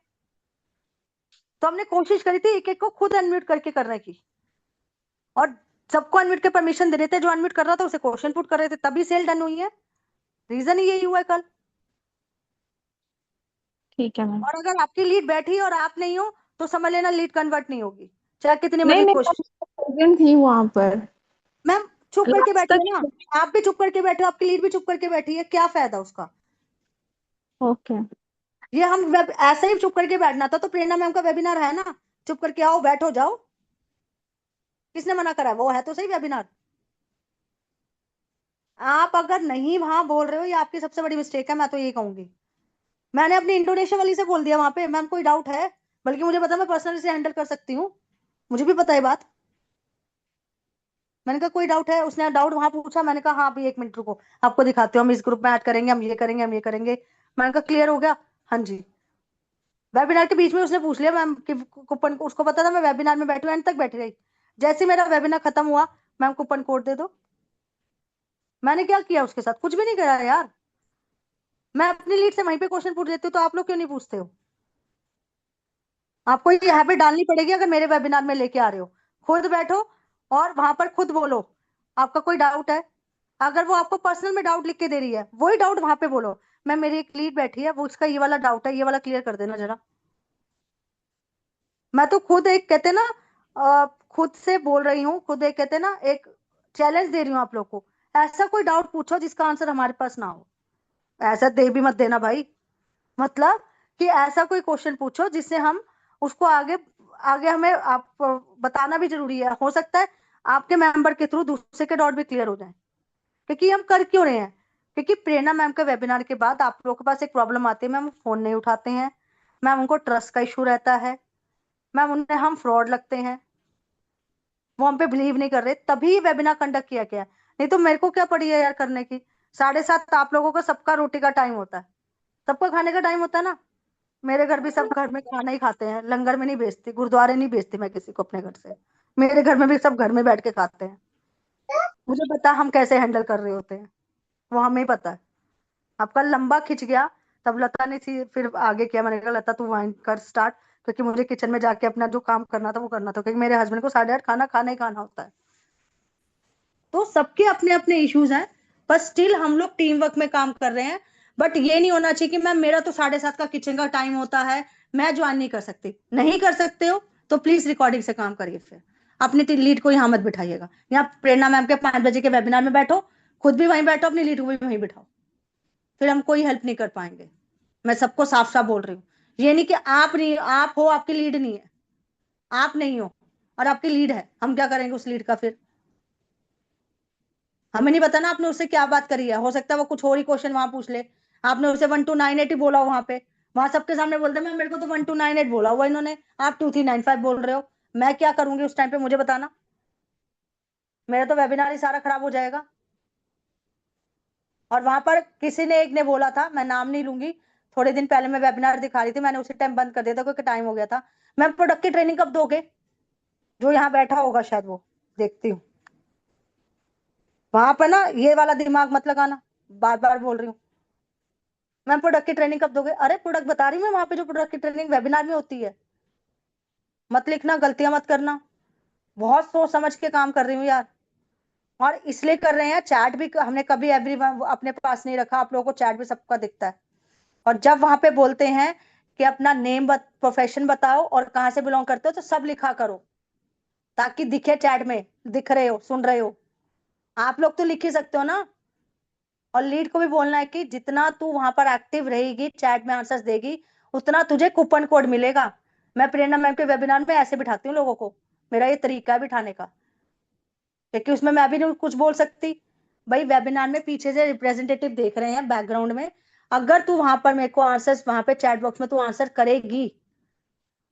तो हमने कोशिश करी थी एक एक को खुद अनम्यूट करके करने की, और सबको अनम्यूट के परमिशन दे रहे थे। जो अनम्यूट कर रहा था उसे क्वेश्चन पुट कर रहे थे, तभी सेल डन हुई है। रीजन ही यही हुआ है कल। ठीक है मैम। और अगर आपकी लीड बैठी और आप नहीं हो तो समझ लेना लीड कन्वर्ट नहीं होगी, चाहे कितनी नहीं मर्जी नहीं, कोशिश। मैं प्रेजेंट थी वहां पर। मैम चुप करके लास्ट बैठी तक। हो ना, आप भी चुप करके बैठे हो, आपकी लीड भी चुप करके बैठी है, क्या फायदा उसका। ओके। ये हम ऐसे ही चुप करके बैठना था तो प्रेरणा मैम का वेबिनार है ना, चुप करके आओ बैठो जाओ। किसने मना करा, वो है तो सही वेबिनार। आप अगर नहीं वहां बोल रहे हो, ये आपकी सबसे बड़ी मिस्टेक है, मैं तो यही कहूंगी। मैंने अपनी इंडोनेशिया वाली से बोल दिया वहां पे, मैम कोई डाउट है, बल्कि मुझे पता मैं पर्सनली से हैंडल कर सकती हूँ, मुझे भी पता है बात। मैंने कहा कोई डाउट है, उसने डाउट वहां पूछा, मैंने कहा हाँ अभी 1 मिनट रुको, आपको दिखाते हो, हम इस ग्रुप में ऐड करेंगे, हम ये करेंगे, हम ये करेंगे। मैंने कहा क्लियर हो गया, हाँ जी। वेबिनार के बीच में उसने पूछ लिया मैम कि कूपन, उसको पता था मैं वेबिनार में बैठी हूँ, एंड तक बैठी रही। जैसे मेरा वेबिनार खत्म हुआ, मैम कूपन कोड दे दो। मैंने क्या किया उसके साथ, कुछ भी नहीं करा यार। मैं अपनी लीड से वहीं पे क्वेश्चन पूछ देती हूँ, तो आप लोग क्यों नहीं पूछते हो। आपको ये हैबिट डालनी पड़ेगी अगर मेरे वेबिनार में लेके आ रहे हो। खुद बैठो और वहां पर खुद बोलो, आपका कोई डाउट है। अगर वो आपको पर्सनल में डाउट लिख के दे रही है, वही डाउट वहां पे बोलो, मैम मेरी एक लीड बैठी है, वो उसका ये वाला डाउट है, ये वाला क्लियर कर देना जरा। मैं तो खुद एक कहते ना, खुद से बोल रही हूँ, खुद एक कहते ना, एक चैलेंज दे रही हूँ आप लोग को। ऐसा कोई डाउट पूछो जिसका आंसर हमारे पास ना हो। ऐसा दे भी मत देना भाई, मतलब कि ऐसा कोई क्वेश्चन पूछो जिससे हम उसको आगे, आगे हमें आप बताना भी जरूरी है, हो सकता है आपके मेंबर के थ्रू दूसरे के डाउट भी क्लियर हो जाए। क्योंकि हम कर क्यों रहे हैं, क्योंकि प्रेरणा मैम के वेबिनार के बाद आप लोगों के पास एक प्रॉब्लम आती है, मैम फोन नहीं उठाते हैं, मैम उनको ट्रस्ट का इशू रहता है, मैम उन्हें हम फ्रॉड लगते हैं, वो हम पे बिलीव नहीं कर रहे, तभी वेबिनार कंडक्ट किया गया है। नहीं तो मेरे को क्या पड़ी है यार करने की। 7:30 आप लोगों का सबका रोटी का टाइम होता है, सबका खाने का टाइम होता है ना। मेरे घर भी सब घर में खाना ही खाते हैं, लंगर में नहीं भेजती, गुरुद्वारे नहीं भेजती मैं किसी को अपने घर से। मेरे घर में भी सब घर में बैठ के खाते हैं। मुझे पता हम कैसे हैंडल कर रहे होते हैं, वो हमें ही पता है। आपका लंबा खिंच गया, तब लता ने फिर आगे किया। मैंने कहा लता तू वहीं कर स्टार्ट, क्योंकि मुझे किचन में जाके अपना जो काम करना था वो करना था, क्योंकि मेरे हस्बैंड को 8:30 खाना खाना ही खाना होता है। तो सबके अपने अपने इश्यूज हैं, पर स्टिल हम लोग टीम वर्क में काम कर रहे हैं। बट ये नहीं होना चाहिए कि मैम मेरा तो 7:30 का किचन का टाइम होता है, मैं ज्वाइन नहीं कर सकती। नहीं कर सकते हो तो प्लीज रिकॉर्डिंग से काम करिए, फिर अपनी लीड को यहाँ मत बिठाइएगा। यहाँ प्रेरणा मैम के 5 बजे के वेबिनार में बैठो, खुद भी वहीं बैठो, अपनी लीड को भी वहीं बिठाओ, फिर हम कोई हेल्प नहीं कर पाएंगे। मैं सबको साफ साफ बोल रही हूँ। ये नहीं कि आप नहीं, आप हो आपकी लीड नहीं है, आप नहीं हो और आपकी लीड है, हम क्या करेंगे उस लीड का फिर। हमें नहीं पता ना आपने उससे क्या बात करी है, हो सकता है वो कुछ और ही क्वेश्चन वहां पूछ ले। आपने उसे 1298 ही बोला वहां पे, वहां सबके सामने बोलते मैं, मेरे को तो 1298 बोला हुआ इन्होंने, आप 2395 बोल रहे हो। मैं क्या करूंगी उस टाइम पे, मुझे बताना। मेरा तो वेबिनार ही सारा खराब हो जाएगा। और वहां पर किसी ने एक ने बोला था, मैं नाम नहीं लूंगी, थोड़े दिन पहले मैं वेबिनार दिखा रही थी, मैंने उसी टाइम बंद कर दिया था क्योंकि टाइम हो गया था। मैम प्रोडक्ट की ट्रेनिंग कब दोगे, जो यहाँ बैठा होगा शायद वो, देखती हूँ। वहां पर ना ये वाला दिमाग मत लगाना, बार बार बोल रही हूँ। मैम प्रोडक्ट की ट्रेनिंग कब दोगे, अरे प्रोडक्ट बता रही हूँ मैं, वहां पे जो प्रोडक्ट की ट्रेनिंग वेबिनार में होती है। मत लिखना, गलतियां मत करना। बहुत सोच समझ के काम कर रही हूँ यार। और इसलिए कर रहे हैं, चैट भी हमने कभी एवरी अपने पास नहीं रखा, आप लोगों को चैट भी सबका दिखता है। और जब वहां पे बोलते हैं कि अपना नेम प्रोफेशन बताओ और कहाँ से बिलोंग करते हो, तो सब लिखा करो, ताकि दिखे चैट में, दिख रहे हो, सुन रहे हो। आप लोग तो लिख ही सकते हो ना। और लीड को भी बोलना है कि जितना तू वहां पर एक्टिव रहेगी, चैट में आंसर्स देगी, उतना तुझे कूपन कोड मिलेगा। मैं प्रेरणा मैम के वेबिनार में ऐसे बिठाती हूँ लोगों को, मेरा ये तरीका है बिठाने का, क्योंकि उसमें मैं भी नहीं कुछ बोल सकती। भाई वेबिनार में पीछे से रिप्रेजेंटेटिव देख रहे हैं बैकग्राउंड में, अगर तू वहां पर मेरे को आंसर्स वहां पे चैट बॉक्स में तू आंसर करेगी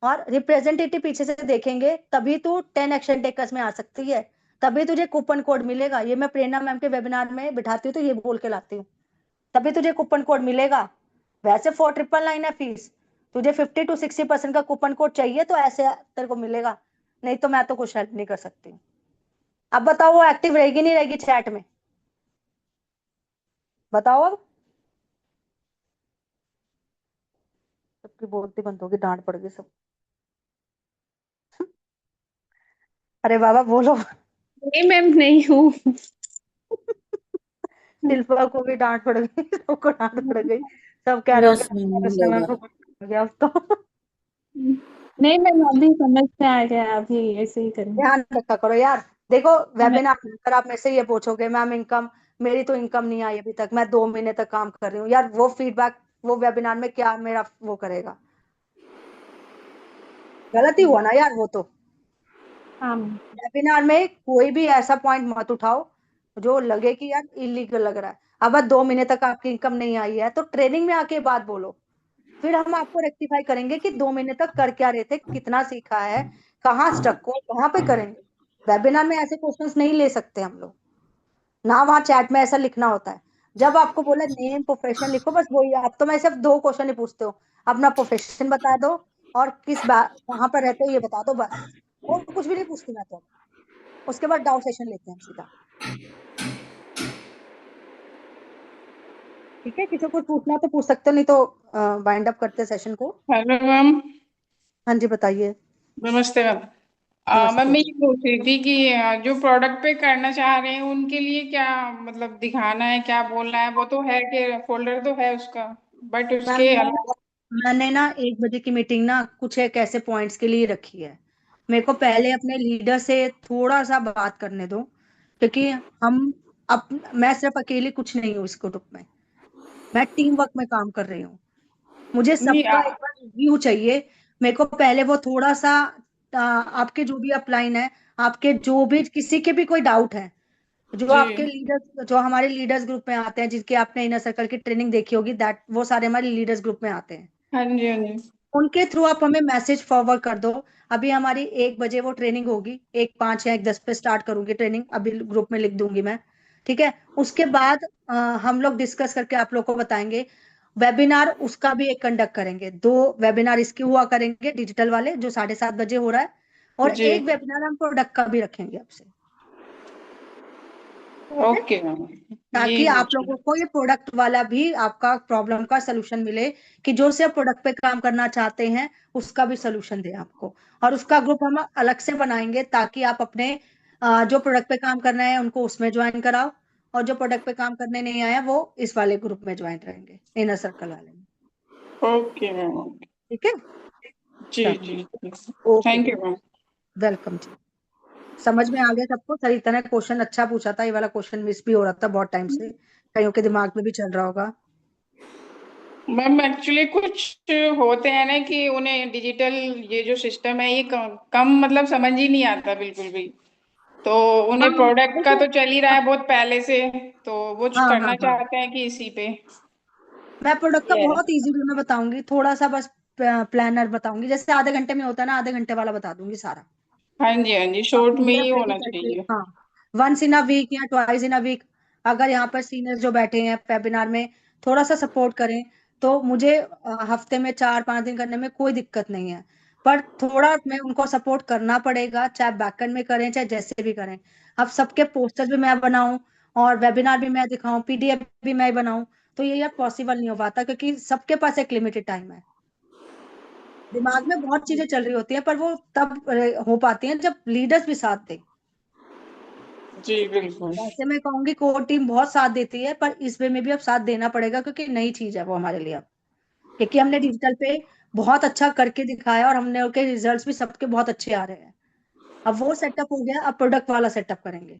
और रिप्रेजेंटेटिव पीछे से देखेंगे, तभी तू 10 एक्शन टेकर्स में आ सकती है, तभी तुझे कूपन कोड मिलेगा। ये मैं प्रेरणा मैम के वेबिनार में बिठाती हूँ तो ये बोल के लाती हूँ, तभी तुझे कूपन कोड मिलेगा। वैसे 4999 है फीस, तुझे 50 to 60% का कूपन कोड चाहिए तो ऐसे तेरे को मिलेगा, नहीं तो मैं तो कुछ हेल्प नहीं कर सकती हूँ। अब बताओ वो एक्टिव रहेगी नहीं रहेगी चैट में, बताओ अब। सबकी बोलती बंद होगी, डांट पड़ गई सब। अरे बाबा बोलो। नहीं मैम, नहीं हूँ। शिल्पा को भी डांट पड़ गई, सबको डांट पड़ गई, सब कह रहे यस मैम, होंगे बोलो। हो गया अब तो। नहीं मैम, अभी समझ में आ गया, अभी ऐसे ही करेंगे। ध्यान रखा करो यार। देखो मैं वेबिनार अगर आप मेरे से ये पूछोगे मैम इनकम, मेरी तो इनकम नहीं आई अभी तक, मैं 2 महीने तक काम कर रही हूँ यार, वो फीडबैक वो वेबिनार में क्या मेरा वो करेगा, गलत ही हुआ ना यार वो तो। हाँ मैम। वेबिनार में कोई भी ऐसा पॉइंट मत उठाओ जो लगे कि यार इलीगल लग रहा है। अब 2 महीने तक आपकी इनकम नहीं आई है तो ट्रेनिंग में आके बात बोलो, फिर हम आपको रेक्टिफाई करेंगे कि 2 महीने तक कर क्या रहे थे, कितना सीखा है, कहाँ स्टक हो, कहाँ पे करेंगे। वेबिनार में ऐसे क्वेश्चंस नहीं ले सकते हम लोग ना, वहाँ चैट में ऐसा लिखना होता है। जब आपको बोला नेम प्रोफेशन लिखो, बस वही। आप तो मैं सिर्फ 2 क्वेश्चन ही पूछते हो, अपना प्रोफेशन बता दो और कहाँ पर रहते हो ये बता दो, बस। और कुछ भी नहीं पूछती मैं तो। उसके बाद डाउट सेशन लेते हैं हम सीधा। ठीक है, किसी को कुछ पूछना तो पूछ सकते हो, नहीं तो वाइंड अप करते हैं सेशन को। Hello ma'am. हाँ जी बताइए। नमस्ते मैम। मैम नमस्ते। मैं ये पूछ रही थी कि जो प्रोडक्ट पे करना चाह रहे हैं उनके लिए क्या मतलब दिखाना है, क्या बोलना है, वो तो है कि फोल्डर तो है उसका, बट मैम उसके अलावा। मैंने ना 1 बजे की मीटिंग ना कुछ एक ऐसे पॉइंट्स के लिए रखी है, मेरे को पहले अपने लीडर से थोड़ा सा बात करने दो, क्योंकि हम मैं सिर्फ अकेली कुछ नहीं हूँ इस ग्रुप में, मैं टीम वर्क में काम कर रही हूँ। मुझे नहीं सबका एक बार रिव्यू चाहिए। मेरे को पहले वो थोड़ा सा आपके जो भी अपलाइन है, आपके जो भी किसी के भी कोई डाउट है, जो जी। आपके लीडर्स जो हमारे लीडर्स ग्रुप में आते हैं, जिनके आपने इनर सर्कल की ट्रेनिंग देखी होगी, दैट वो सारे हमारे लीडर्स ग्रुप में आते हैं, हाँ जी, हाँ जी। उनके थ्रू आप हमें मैसेज फॉरवर्ड कर दो। अभी हमारी 1 बजे वो ट्रेनिंग होगी, 1:05 या 1:10 पे स्टार्ट करूंगी ट्रेनिंग, अभी ग्रुप में लिख दूंगी मैं। ठीक है, उसके बाद हम लोग डिस्कस करके आप लोग को बताएंगे। वेबिनार उसका भी एक कंडक्ट करेंगे, 2 वेबिनार इसके हुआ करेंगे डिजिटल वाले जो 7:30 बजे हो रहा है, और जी। एक वेबिनार हम प्रोडक्ट का भी रखेंगे आपसे। ठीक है, ओके मैम, ताकि यही आप पूछ रही लोगों को ये प्रोडक्ट वाला भी आपका प्रॉब्लम का सोल्यूशन मिले, कि जो सिर्फ प्रोडक्ट पे काम करना चाहते हैं उसका भी सोल्यूशन दे आपको। और उसका ग्रुप हम अलग से बनाएंगे ताकि आप अपने जो प्रोडक्ट पे काम करना है उनको उसमें ज्वाइन कराओ, और जो प्रोडक्ट पे काम करने नहीं आया वो इस वाले ग्रुप में ज्वाइन रहेंगे, इनर सर्कल वाले में। Okay ma'am, okay. ठीक है, जी चलो, जी। Okay, thank you ma'am. Welcome जी। समझ में आ गया सबको? सरिता ने क्वेश्चन अच्छा पूछा था, ये वाला क्वेश्चन मिस भी हो रहा था बहुत टाइम से, कईयों के दिमाग में भी चल रहा होगा। मैम एक्चुअली कुछ होते हैं ना कि उन्हें डिजिटल ये जो सिस्टम है ये कम मतलब समझ ही नहीं आता बिल्कुल भी, तो हाँ उन्हें प्रोडक्ट का देखो, तो चल ही रहा है बहुत पहले से, तो वो हाँ हाँ करना हाँ, चाहते हैं कि इसी पे। मैं प्रोडक्ट का ये बहुत इजी वे में बताऊंगी, थोड़ा सा बस प्लानर बताऊंगी, जैसे आधे घंटे में होता है ना, आधे घंटे वाला बता दूंगी सारा। हाँ जी, हाँ जी, आप शॉर्ट में ही पीडीएफ रेडी होना करके, चाहिए। हाँ, वंस इन अ वीक या ट्वाइस इन अ वीक, अगर यहाँ पर सीनियर्स जो बैठे हैं वेबिनार में थोड़ा सा सपोर्ट करें तो मुझे हफ्ते में 4-5 दिन करने में कोई दिक्कत नहीं है। पर थोड़ा मैं उनको सपोर्ट करना पड़ेगा, चाहे बैकएंड में करें चाहे जैसे भी करें। अब सबके पोस्टर भी मैं बनाऊं और वेबिनार भी मैं दिखाऊं, पीडीएफ भी मैं बनाऊं, तो ये यार पॉसिबल नहीं हो पाता, क्योंकि सबके पास एक लिमिटेड टाइम है। दिमाग में बहुत चीजें चल रही होती हैं, पर वो तब हो पाती हैं जब लीडर्स भी साथ दें। जी बिल्कुल। वैसे मैं कहूंगी कोर टीम बहुत साथ देती है, पर इस वे में भी अब साथ देना पड़ेगा, क्योंकि नई चीज है वो हमारे लिए अब, क्योंकि हमने डिजिटल पे बहुत अच्छा करके दिखाया और हमने उनके रिजल्ट्स भी सबके बहुत अच्छे आ रहे हैं। अब वो सेटअप हो गया, अब प्रोडक्ट वाला सेटअप करेंगे।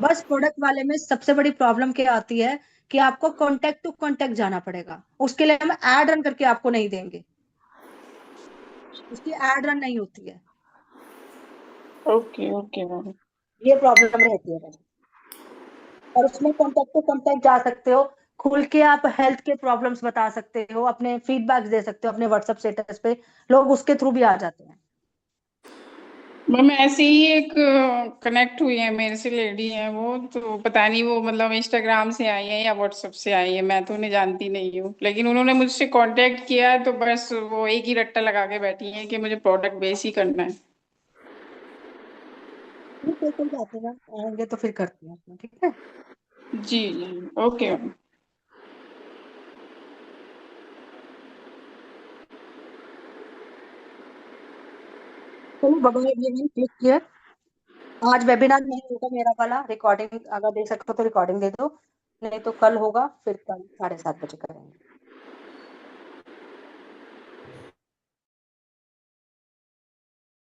बस प्रोडक्ट वाले में सबसे बड़ी प्रॉब्लम क्या आती है कि आपको कॉन्टेक्ट टू कॉन्टेक्ट जाना पड़ेगा, उसके लिए हम एड रन करके आपको नहीं देंगे, उसकी एड रन नहीं होती है, ओके ओके मैम। ये प्रॉब्लम रहती है मैम। और उसमें कॉन्टेक्ट टू कॉन्टेक्ट जा सकते हो, खुल के आप हेल्थ के प्रॉब्लम्स बता सकते हो, अपने फीडबैक्स दे सकते हो अपने व्हाट्सएप स्टेटस पे, लोग उसके थ्रू भी आ जाते हैं। मैम ऐसे ही एक कनेक्ट हुई है मेरे से, लेडी है वो, तो पता नहीं वो मतलब इंस्टाग्राम से आई है या व्हाट्सएप से आई है, मैं तो उन्हें जानती नहीं हूँ, लेकिन उन्होंने मुझसे कांटेक्ट किया है, तो बस वो एक ही रट्टा लगा के बैठी है कि मुझे प्रोडक्ट बेस ही करना है। ठीक है, कोई बात नहीं मैम, आएंगे तो फिर करते हैं अपना, ठीक है। जी जी ओके मैम। चलो बाबा, ये क्लिक किया। आज वेबिनार नहीं होगा मेरा वाला, रिकॉर्डिंग अगर दे सकते हो तो रिकॉर्डिंग दे दो, नहीं तो कल होगा, फिर कल 7:30 बजे करेंगे।